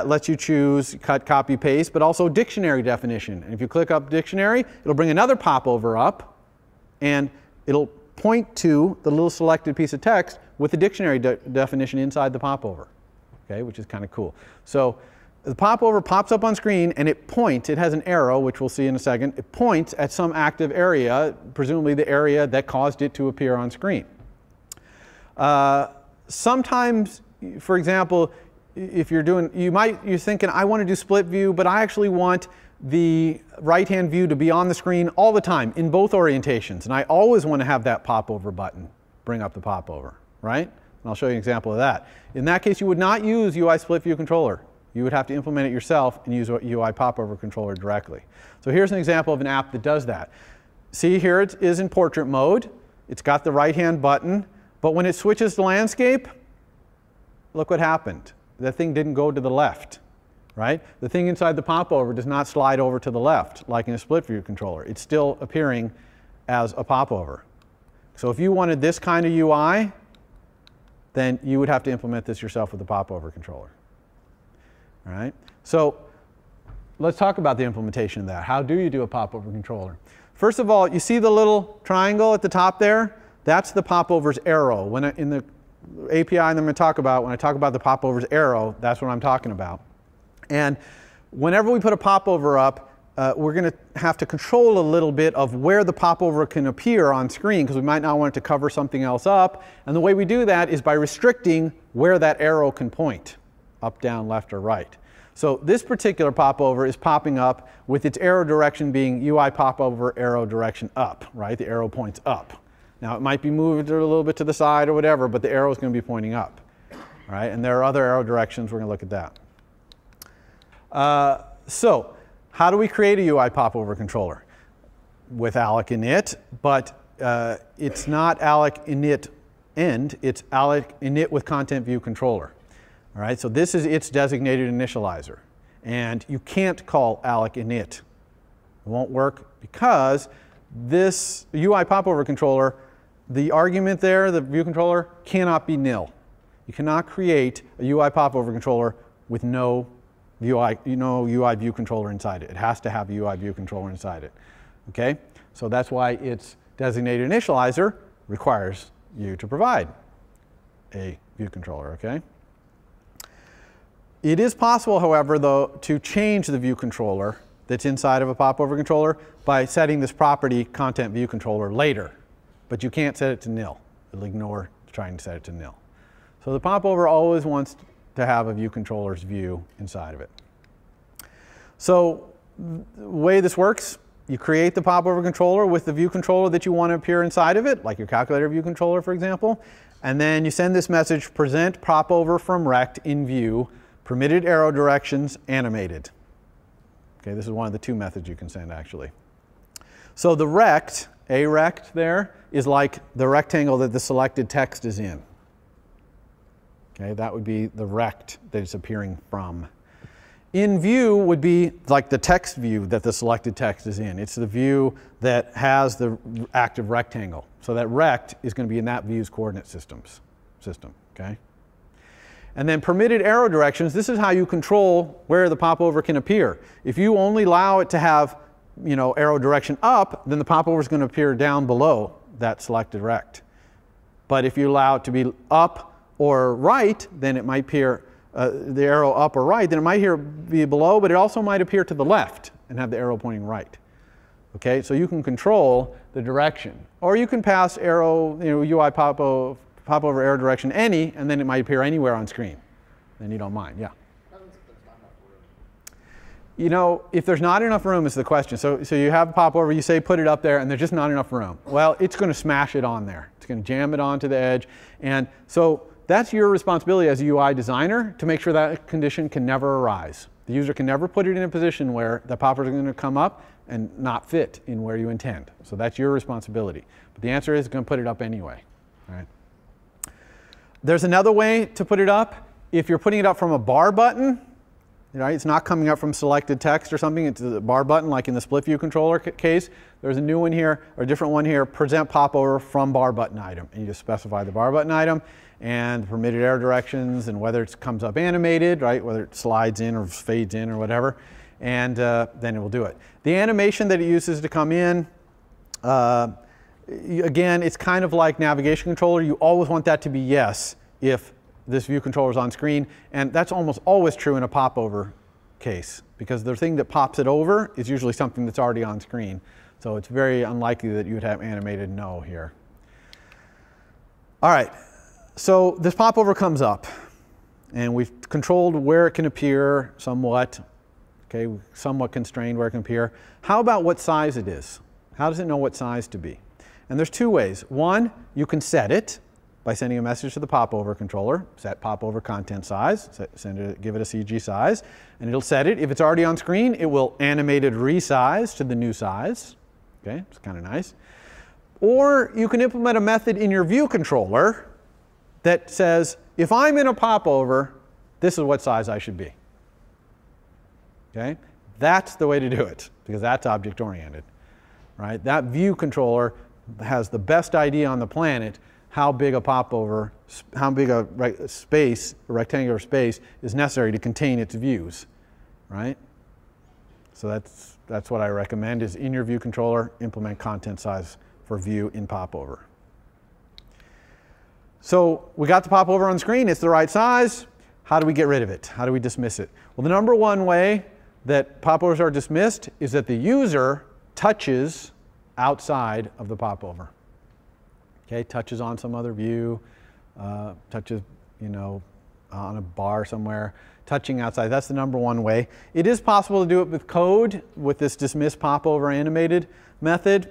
lets you choose cut, copy, paste, but also dictionary definition. And if you click up dictionary, it'll bring another popover up, and it'll point to the little selected piece of text with the dictionary definition inside the popover, okay, which is kind of cool. So the popover pops up on screen, and it points. It has an arrow, which we'll see in a second. It points at some active area, presumably the area that caused it to appear on screen. Sometimes, for example, if you're thinking, I want to do split view, but I actually want the right-hand view to be on the screen all the time in both orientations. And I always want to have that popover button bring up the popover, right? And I'll show you an example of that. In that case, you would not use UI split view controller. You would have to implement it yourself and use a UI popover controller directly. So here's an example of an app that does that. See, here it is in portrait mode. It's got the right-hand button. But when it switches to landscape, look what happened. That thing didn't go to the left. Right? The thing inside the popover does not slide over to the left like in a split view controller. It's still appearing as a popover. So if you wanted this kind of UI, then you would have to implement this yourself with a popover controller. All right? So let's talk about the implementation of that. How do you do a popover controller? First of all, you see the little triangle at the top there? That's the popover's arrow. When in the API I'm going to talk about, when I talk about the popover's arrow, that's what I'm talking about. And whenever we put a popover up, we're going to have to control a little bit of where the popover can appear on screen, because we might not want it to cover something else up. And the way we do that is by restricting where that arrow can point, up, down, left, or right. So this particular popover is popping up with its arrow direction being UI popover arrow direction up, right? The arrow points up. Now, it might be moved a little bit to the side or whatever, but the arrow is going to be pointing up, right? And there are other arrow directions. We're going to look at that. So how do we create a UI popover controller? With alloc init, but it's not alloc init end, it's alloc init with content view controller. All right, so this is its designated initializer. And you can't call alloc init. It won't work because this UI popover controller, the argument there, the view controller, cannot be nil. You cannot create a UI popover controller with no UI view controller inside it. It has to have a UI view controller inside it. Okay? So that's why its designated initializer requires you to provide a view controller. Okay? It is possible, however, though, to change the view controller that's inside of a popover controller by setting this property content view controller later. But you can't set it to nil. It'll ignore trying to set it to nil. So the popover always wants to have a view controller's view inside of it. So the way this works, you create the popover controller with the view controller that you want to appear inside of it, like your calculator view controller, for example. And then you send this message, present popover from rect in view, permitted arrow directions, animated. Okay, this is one of the two methods you can send, actually. So the rect, a rect there, is like the rectangle that the selected text is in. Okay, that would be the rect that it's appearing from. In view would be like the text view that the selected text is in. It's the view that has the active rectangle. So that rect is going to be in that view's coordinate system. Okay? And then permitted arrow directions, this is how you control where the popover can appear. If you only allow it to have, arrow direction up, then the popover is going to appear down below that selected rect. But if you allow it to be up or right, then it might appear the arrow up or right, then it might be below, but it also might appear to the left and have the arrow pointing right. Okay, so you can control the direction. Or you can pass arrow, UI popover arrow direction any, and then it might appear anywhere on screen. Then you don't mind, yeah. If there's not enough room is the question. So you have popover, you say put it up there, and there's just not enough room. Well, it's going to smash it on there. It's going to jam it onto the edge. And so that's your responsibility as a UI designer to make sure that condition can never arise. The user can never put it in a position where the popover is going to come up and not fit in where you intend. So that's your responsibility. But the answer is it's going to put it up anyway. All right. There's another way to put it up. If you're putting it up from a bar button, it's not coming up from selected text or something. It's a bar button like in the split view controller case. There's a new one here, or a different one here, present popover from bar button item. And you just specify the bar button item and permitted arrow directions and whether it comes up animated, right? Whether it slides in or fades in or whatever. And then it will do it. The animation that it uses to come in, again, it's kind of like navigation controller. You always want that to be yes if this view controller is on screen. And that's almost always true in a popover case, because the thing that pops it over is usually something that's already on screen. So it's very unlikely that you would have animated no here. All right, so this popover comes up, and we've controlled where it can appear somewhat. Okay, somewhat constrained where it can appear. How about what size it is? How does it know what size to be? And there's two ways. One, you can set it by sending a message to the popover controller, set popover content size, give it a CG size, and it'll set it. If it's already on screen, it will animated resize to the new size. Okay, it's kind of nice. Or you can implement a method in your view controller that says, if I'm in a popover, this is what size I should be. Okay, that's the way to do it, because that's object oriented, right? That view controller has the best idea on the planet how big a popover, how big a space, a rectangular space, is necessary to contain its views, right? So that's what I recommend, is in your view controller, implement content size for view in popover. So we got the popover on screen, it's the right size. How do we get rid of it? How do we dismiss it? Well, the number one way that popovers are dismissed is that the user touches outside of the popover. Okay, touches on some other view, touches, on a bar somewhere, touching outside. That's the number one way. It is possible to do it with code, with this dismiss popover animated method.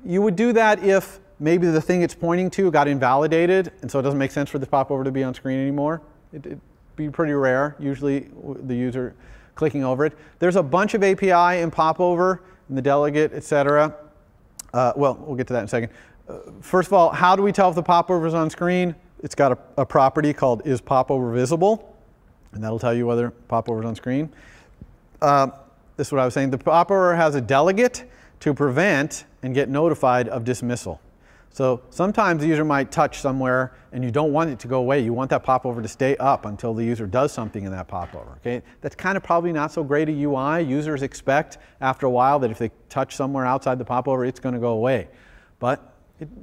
You would do that if maybe the thing it's pointing to got invalidated, and so it doesn't make sense for the popover to be on screen anymore. It'd be pretty rare, usually the user clicking over it. There's a bunch of API in popover, in the delegate, etc. Well, we'll get to that in a second. First of all, how do we tell if the popover is on screen? It's got a property called is popover visible, and that'll tell you whether popover is on screen. This is what I was saying. The popover has a delegate to prevent and get notified of dismissal. So sometimes the user might touch somewhere and you don't want it to go away. You want that popover to stay up until the user does something in that popover. Okay? That's kind of probably not so great a UI. Users expect after a while that if they touch somewhere outside the popover, it's going to go away. But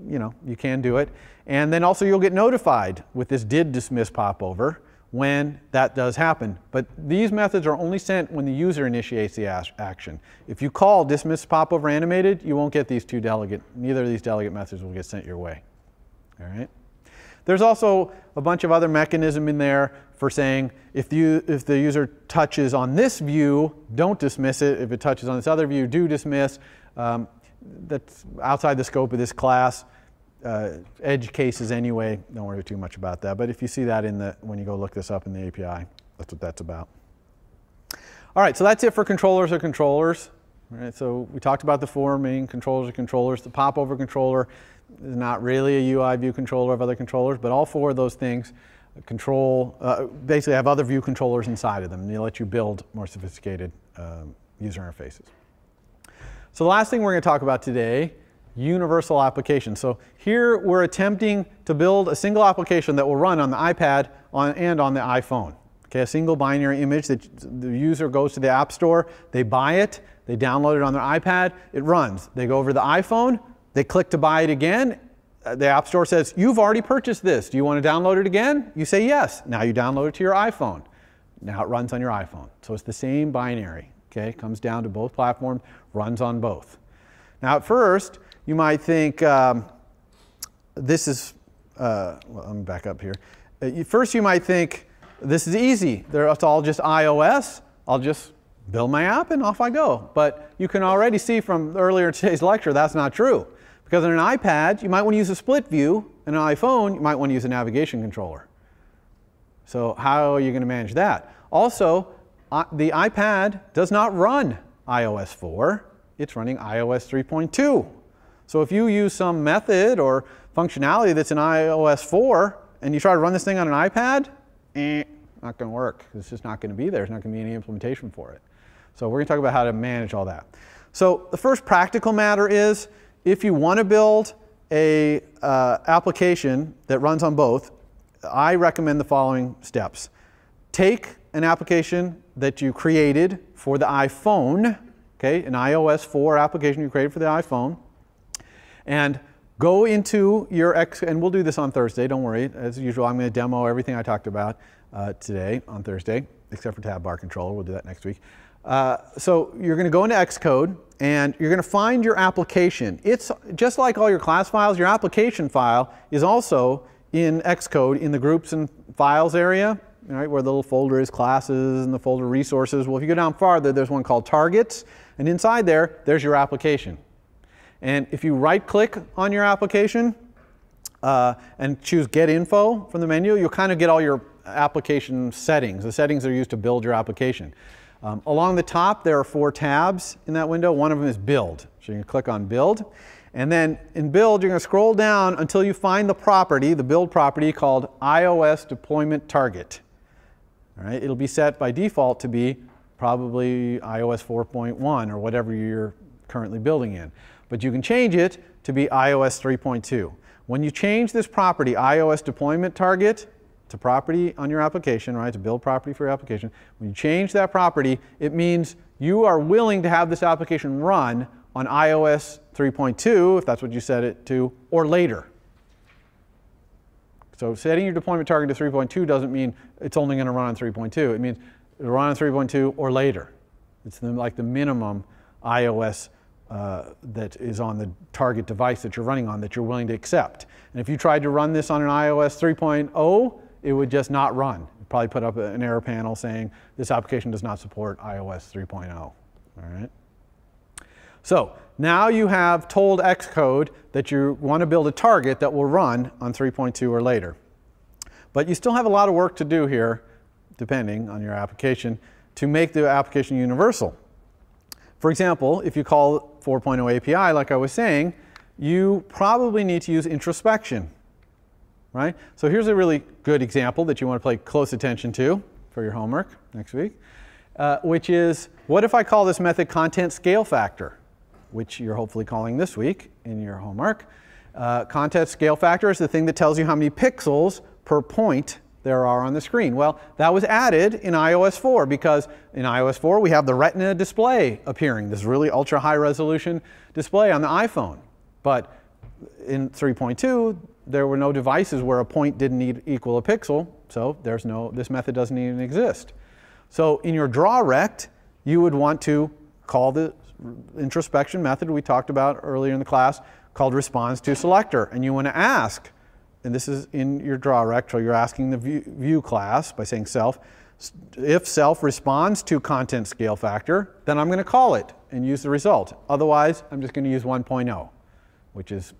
you can do it. And then also you'll get notified with this did dismiss popover when that does happen. But these methods are only sent when the user initiates the action. If you call dismiss popover animated, you won't get these two delegate, neither of these delegate methods will get sent your way. All right? There's also a bunch of other mechanism in there for saying if the user touches on this view, don't dismiss it. If it touches on this other view, do dismiss. That's outside the scope of this class. Edge cases anyway, don't worry too much about that. But if you see that when you go look this up in the API, that's what that's about. All right, so that's it for controllers or controllers. All right, so we talked about the four main controllers or controllers. The popover controller is not really a UI view controller of other controllers, but all four of those things basically have other view controllers inside of them, and they let you build more sophisticated user interfaces. So the last thing we're going to talk about today, universal applications. So here we're attempting to build a single application that will run on the iPad and on the iPhone. Okay, a single binary image that the user goes to the App Store, they buy it, they download it on their iPad, it runs. They go over to the iPhone, they click to buy it again. The App Store says, you've already purchased this. Do you want to download it again? You say yes. Now you download it to your iPhone. Now it runs on your iPhone. So it's the same binary. Okay, comes down to both platforms, runs on both. Now at first, you might think this is, well, let me back up here. First you might think this is easy. It's all just iOS. I'll just build my app and off I go. But you can already see from earlier in today's lecture that's not true. Because on an iPad, you might want to use a split view. On an iPhone, you might want to use a navigation controller. So how are you going to manage that? Also, the iPad does not run iOS 4. It's running iOS 3.2. So if you use some method or functionality that's in iOS 4 and you try to run this thing on an iPad, not going to work. It's just not going to be there. There's not going to be any implementation for it. So we're going to talk about how to manage all that. So the first practical matter is if you want to build a application that runs on both, I recommend the following steps. Take an application that you created for the iPhone, okay, an iOS 4 application you created for the iPhone, and go into your and we'll do this on Thursday, don't worry. As usual, I'm going to demo everything I talked about today on Thursday, except for tab bar controller. We'll do that next week. So you're going to go into Xcode, and you're going to find your application. It's just like all your class files, your application file is also in Xcode in the groups and files area, right, where the little folder is classes and the folder resources. Well, if you go down farther, there's one called targets, and inside there's your application. And if you right-click on your application and choose Get Info from the menu, you'll kind of get all your application settings. The settings are used to build your application. Along the top, there are 4 tabs in that window. One of them is Build. So you can click on Build. And then in Build, you're going to scroll down until you find the property, the build property called iOS Deployment Target. All right, it'll be set by default to be probably iOS 4.1 or whatever you're currently building in. But you can change it to be iOS 3.2. When you change this property, iOS Deployment Target, to property on your application, right, to build property for your application, when you change that property, it means you are willing to have this application run on iOS 3.2, if that's what you set it to, or later. So setting your deployment target to 3.2 doesn't mean it's only going to run on 3.2. It means it'll run on 3.2 or later. It's like the minimum iOS that is on the target device that you're running on that you're willing to accept. And if you tried to run this on an iOS 3.0, it would just not run. You'd probably put up an error panel saying this application does not support iOS 3.0. All right. So now you have told Xcode that you want to build a target that will run on 3.2 or later. But you still have a lot of work to do here, depending on your application, to make the application universal. For example, if you call 4.0 API, like I was saying, you probably need to use introspection. Right? So here's a really good example that you want to pay close attention to for your homework next week, which is, what if I call this method content scale factor, which you're hopefully calling this week in your homework. Content scale factor is the thing that tells you how many pixels per point there are on the screen. Well, that was added in iOS 4 because in iOS 4 we have the Retina display appearing, this really ultra high resolution display on the iPhone. But in 3.2, there were no devices where a point didn't equal a pixel, so this method doesn't even exist. So in your draw rect, you would want to call the introspection method we talked about earlier in the class called response to selector, and you want to ask and this is in your draw rect, so you're asking the view class by saying self. If self responds to content scale factor, then I'm going to call it and use the result. Otherwise, I'm just going to use 1.0, which is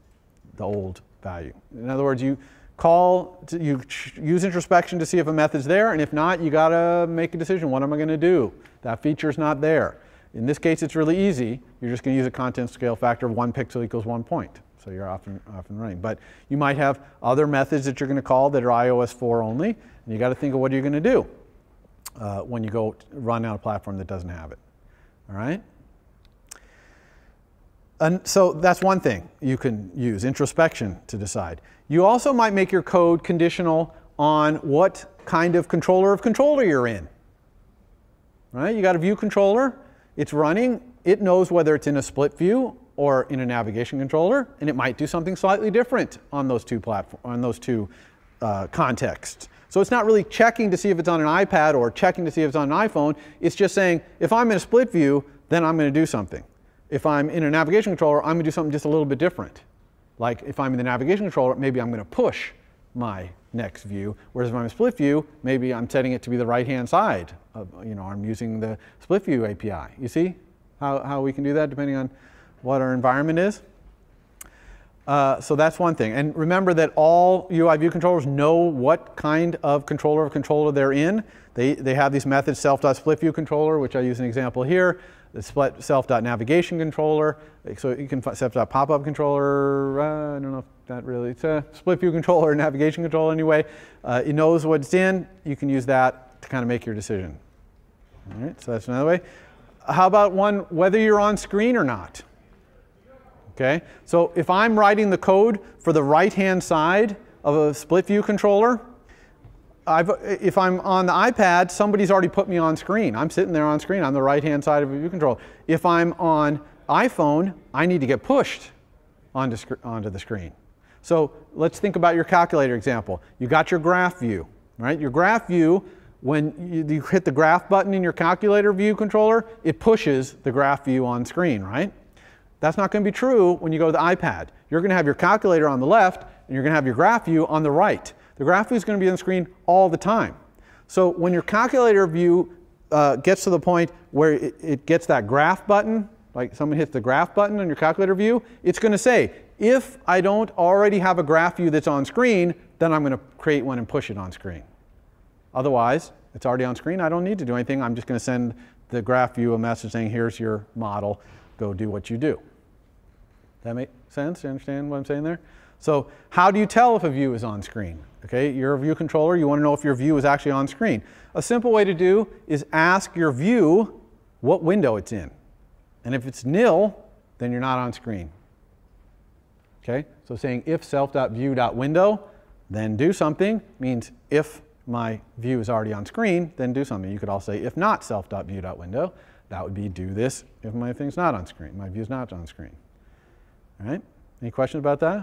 the old value. In other words, you use introspection to see if a method's there, and if not, you got to make a decision. What am I going to do? That feature's not there. In this case, it's really easy. You're just going to use a content scale factor of 1 pixel equals 1 point. So you're off and running. But you might have other methods that you're going to call that are iOS 4 only, and you got to think of what you're going to do when you go run on a platform that doesn't have it. All right? And so that's one thing you can use, introspection, to decide. You also might make your code conditional on what kind of controller you're in. Right? You got a view controller, it's running, it knows whether it's in a split view or in a navigation controller, and it might do something slightly different on those two contexts. So it's not really checking to see if it's on an iPad or checking to see if it's on an iPhone. It's just saying, if I'm in a split view, then I'm going to do something. If I'm in a navigation controller, I'm going to do something just a little bit different. Like if I'm in the navigation controller, maybe I'm going to push my next view. Whereas if I'm in split view, maybe I'm setting it to be the right-hand side. I'm using the split view API. You see how we can do that depending on what our environment is? So that's one thing. And remember that all UI view controllers know what kind of controller they're in. They have these methods, self.splitViewController, which I use an example here, the self.navigation controller. So you can self.popup controller. I don't know if that really, it's a split view controller, navigation controller anyway. It knows what it's in. You can use that to kind of make your decision. All right, so that's another way. How about one, whether you're on screen or not? Okay, so if I'm writing the code for the right-hand side of a split view controller, if I'm on the iPad, somebody's already put me on screen. I'm sitting there on screen on the right-hand side of a view controller. If I'm on iPhone, I need to get pushed onto the screen. So let's think about your calculator example. You got your graph view, right? Your graph view, when you hit the graph button in your calculator view controller, it pushes the graph view on screen, right? That's not going to be true when you go to the iPad. You're going to have your calculator on the left, and you're going to have your graph view on the right. The graph view is going to be on the screen all the time. So when your calculator view gets to the point where it gets that graph button, like someone hits the graph button on your calculator view, it's going to say, if I don't already have a graph view that's on screen, then I'm going to create one and push it on screen. Otherwise, it's already on screen. I don't need to do anything. I'm just going to send the graph view a message saying, here's your model. Go do what you do. That make sense? You understand what I'm saying there? So how do you tell if a view is on screen? Okay, you're a view controller. You want to know if your view is actually on screen. A simple way to do is ask your view what window it's in. And if it's nil, then you're not on screen. Okay, so saying if self.view.window, then do something means if my view is already on screen, then do something. You could also say if not self.view.window, that would be do this if my thing's not on screen, my view's not on screen. All right, any questions about that?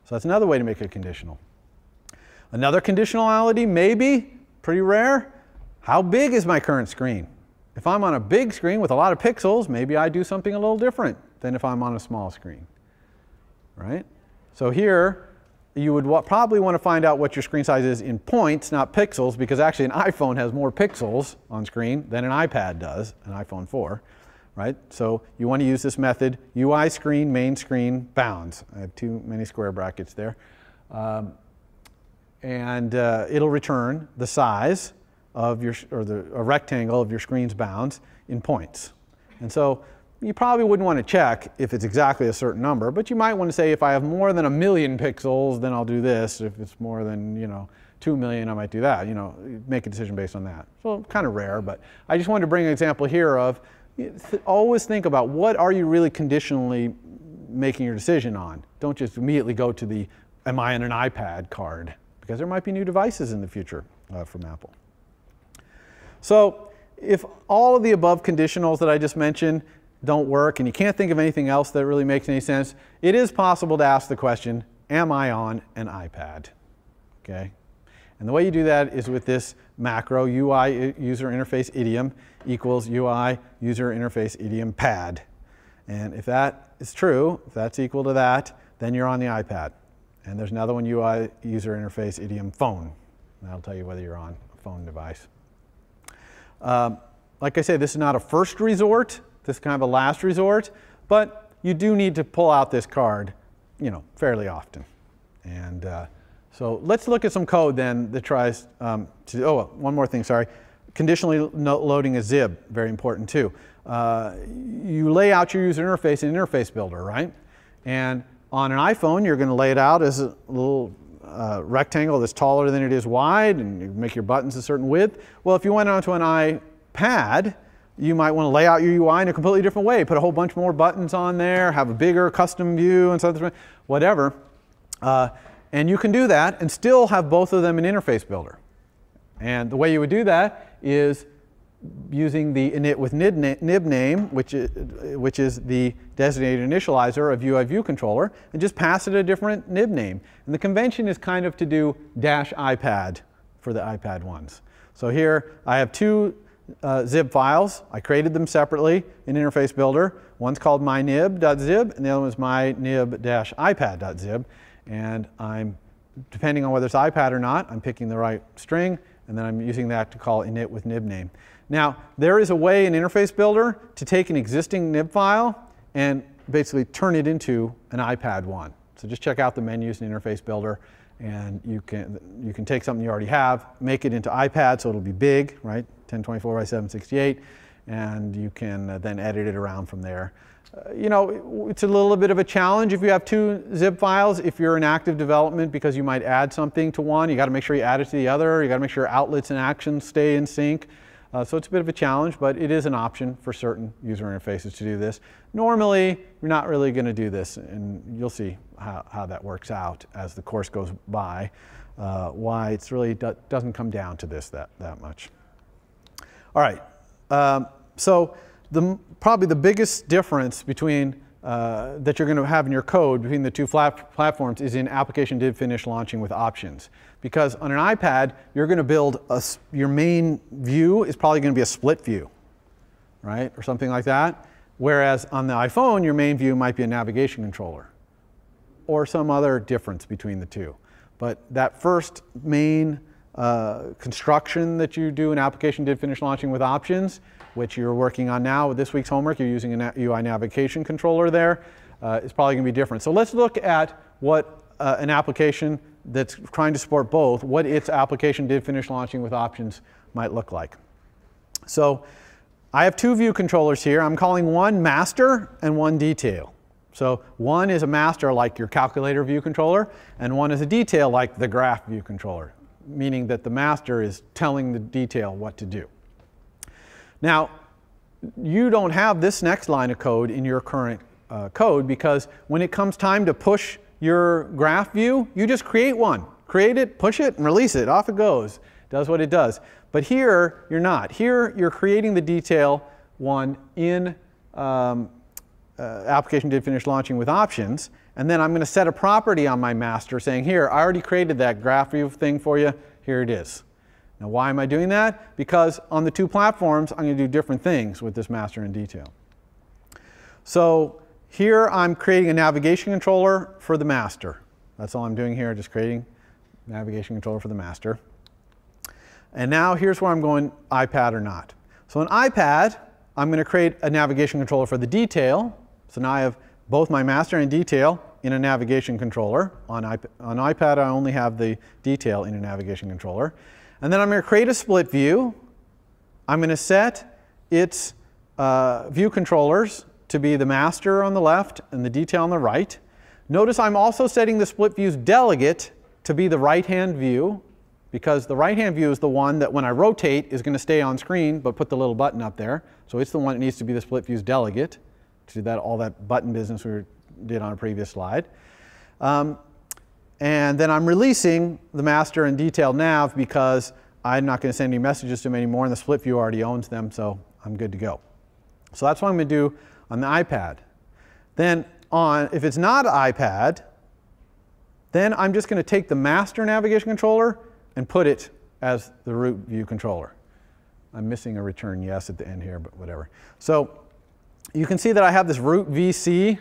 So that's another way to make it conditional. Another conditionality, maybe, pretty rare, how big is my current screen? If I'm on a big screen with a lot of pixels, maybe I do something a little different than if I'm on a small screen, right? So here, you would probably want to find out what your screen size is in points, not pixels, because actually an iPhone has more pixels on screen than an iPad does, an iPhone 4, right? So you want to use this method, UI screen, main screen, bounds. I have too many square brackets there. It'll return the size of your, or a rectangle of your screen's bounds in points. And so you probably wouldn't want to check if it's exactly a certain number, but you might want to say if I have more than 1 million pixels, then I'll do this. If it's more than 2 million, I might do that. Make a decision based on that. So kind of rare, but I just wanted to bring an example here of always think about what are you really conditionally making your decision on. Don't just immediately go to the am I on an iPad card, because there might be new devices in the future from Apple. So if all of the above conditionals that I just mentioned don't work and you can't think of anything else that really makes any sense, it is possible to ask the question, am I on an iPad? Okay? And the way you do that is with this macro, UI user interface idiom equals UI user interface idiom pad. And if that is true, if that's equal to that, then you're on the iPad. And there's another one, UI user interface idiom phone. That'll tell you whether you're on a phone device. Like I say, this is not a first resort. This is kind of a last resort. But you do need to pull out this card, fairly often. And so let's look at some code then that tries one more thing, sorry. Conditionally loading a zib, very important too. You lay out your user interface in Interface Builder, right? And on an iPhone, you're going to lay it out as a little rectangle that's taller than it is wide, and you make your buttons a certain width. Well, if you went onto an iPad, you might want to lay out your UI in a completely different way. Put a whole bunch more buttons on there, have a bigger custom view and something, whatever. And you can do that and still have both of them in Interface Builder. And the way you would do that is using the init with nib name, which is the designated initializer of UI view controller, and just pass it a different nib name. And the convention is kind of to do -iPad for the iPad ones. So here I have two zip files. I created them separately in Interface Builder. One's called mynib.zib, and the other one's mynib-ipad.zib. And depending on whether it's iPad or not, I'm picking the right string, and then I'm using that to call init with nib name. Now, there is a way in Interface Builder to take an existing nib file and basically turn it into an iPad one. So just check out the menus in Interface Builder, and you can take something you already have, make it into iPad so it'll be big, right? 1024 by 768, and you can then edit it around from there. It's a little bit of a challenge if you have two zip files, if you're in active development, because you might add something to one. You got to make sure you add it to the other. You got to make sure outlets and actions stay in sync. So it's a bit of a challenge, but it is an option for certain user interfaces to do this. Normally, you're not really going to do this, and you'll see how that works out as the course goes by, why it's really doesn't come down to this that much. All right, so probably the biggest difference between that you're going to have in your code between the two platforms is in application did finish launching with options. Because on an iPad, you're going to build your main view is probably going to be a split view, right, or something like that. Whereas on the iPhone, your main view might be a navigation controller or some other difference between the two. But that first main construction that you do in application did finish launching with options, which you're working on now with this week's homework, you're using a UI navigation controller there, is probably going to be different. So let's look at what an application that's trying to support both, what its application did finish launching with options might look like. So I have two view controllers here. I'm calling one master and one detail. So one is a master like your calculator view controller, and one is a detail like the graph view controller, meaning that the master is telling the detail what to do. Now, you don't have this next line of code in your current code, because when it comes time to push your graph view, you just create one. Create it, push it, and release it. Off it goes. Does what it does. But here, you're not. Here, you're creating the detail one in application did finish launching with options. And then I'm going to set a property on my master saying, here, I already created that graph view thing for you. Here it is. Now, why am I doing that? Because on the two platforms, I'm going to do different things with this master and detail. So here, I'm creating a navigation controller for the master. That's all I'm doing here, just creating a navigation controller for the master. And now here's where I'm going iPad or not. So on iPad, I'm going to create a navigation controller for the detail. So now I have both my master and detail in a navigation controller. On iPad, I only have the detail in a navigation controller. And then I'm going to create a split view. I'm going to set its view controllers to be the master on the left and the detail on the right. Notice I'm also setting the split view's delegate to be the right-hand view, because the right-hand view is the one that when I rotate is going to stay on screen, but put the little button up there. So it's the one that needs to be the split view's delegate to do that, all that button business we did on a previous slide. And then I'm releasing the master and detail nav because I'm not going to send any messages to them anymore, and the split view already owns them, so I'm good to go. So that's what I'm going to do on the iPad. Then if it's not iPad, then I'm just going to take the master navigation controller and put it as the root view controller. I'm missing a return yes at the end here, but whatever. So you can see that I have this root VC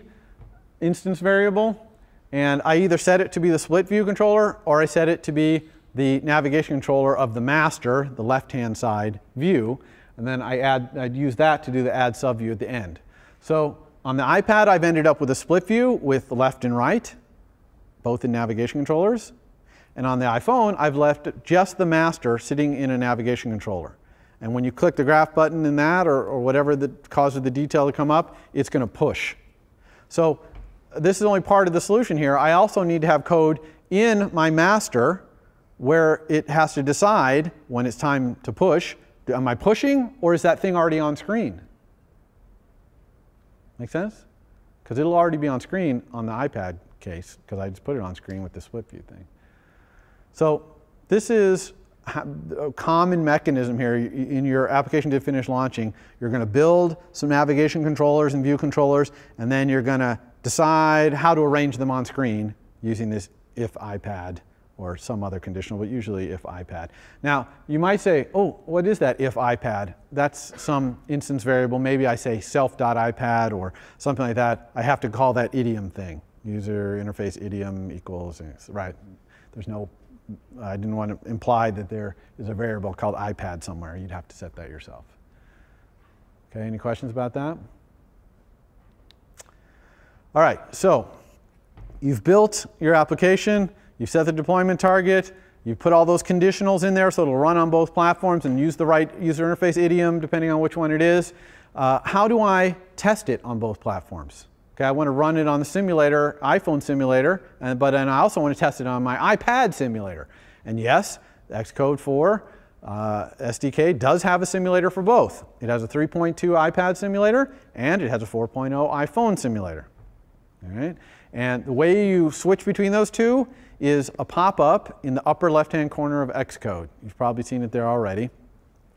instance variable. and I either set it to be the split view controller or I set it to be the navigation controller of the master, the left-hand side view, and then I'd use that to do the add subview at the end. So on the iPad, I've ended up with a split view with the left and right, both in navigation controllers. And on the iPhone, I've left just the master sitting in a navigation controller. And when you click the graph button in that, or whatever that causes the detail to come up, it's going to push. So this is only part of the solution here. I also need to have code in my master where it has to decide when it's time to push. Am I pushing, or is that thing already on screen? Make sense? Because it'll already be on screen on the iPad case, because I just put it on screen with the split view thing. So this is a common mechanism here. In your application to finish launching, you're going to build some navigation controllers and view controllers, and then you're going to decide how to arrange them on screen using this if iPad or some other conditional, but usually if iPad. Now, you might say, oh, what is that if iPad? That's some instance variable. Maybe I say self.ipad or something like that. I have to call that idiom thing. User interface idiom equals, right. There's no, I didn't want to imply that there is a variable called iPad somewhere. You'd have to set that yourself. Okay, any questions about that? All right, so you've built your application. You've set the deployment target. You've put all those conditionals in there so it'll run on both platforms and use the right user interface idiom depending on which one it is. How do I test it on both platforms? Okay, I want to run it on the simulator, iPhone simulator, but then I also want to test it on my iPad simulator. And yes, Xcode 4 SDK does have a simulator for both. It has a 3.2 iPad simulator and it has a 4.0 iPhone simulator. All right? And the way you switch between those two is a pop-up in the upper left-hand corner of Xcode. You've probably seen it there already.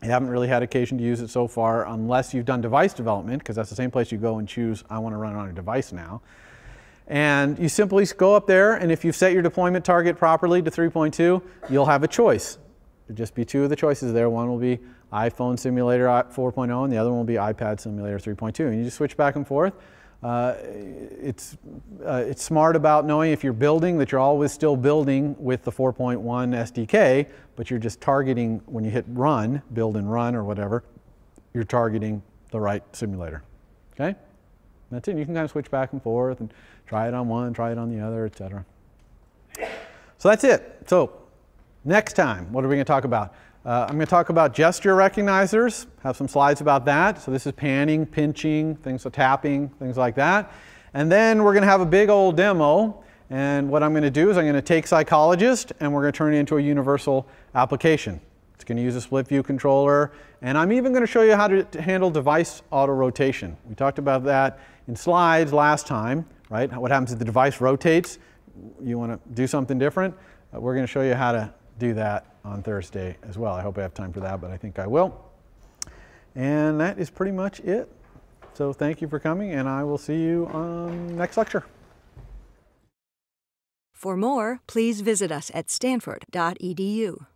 You haven't really had occasion to use it so far unless you've done device development, because that's the same place you go and choose, I want to run it on a device now. And you simply go up there, and if you've set your deployment target properly to 3.2, you'll have a choice. There'll just be two of the choices there. One will be iPhone Simulator 4.0, and the other one will be iPad Simulator 3.2. And you just switch back and forth. It's smart about knowing if you're building that you're always still building with the 4.1 SDK, but you're just targeting when you hit run, build and run or whatever, you're targeting the right simulator. Okay? That's it. You can kind of switch back and forth and try it on one, try it on the other, etc. So that's it. So next time, what are we going to talk about? I'm going to talk about gesture recognizers, have some slides about that. So this is panning, pinching, things like tapping, things like that. And then we're going to have a big old demo. And what I'm going to do is I'm going to take Psychologist and we're going to turn it into a universal application. It's going to use a split view controller. And I'm even going to show you how to handle device auto rotation. We talked about that in slides last time, right? What happens if the device rotates? You want to do something different? We're going to show you how to do that on Thursday as well. I hope I have time for that, but I think I will. And that is pretty much it. So thank you for coming, and I will see you on next lecture. For more, please visit us at stanford.edu.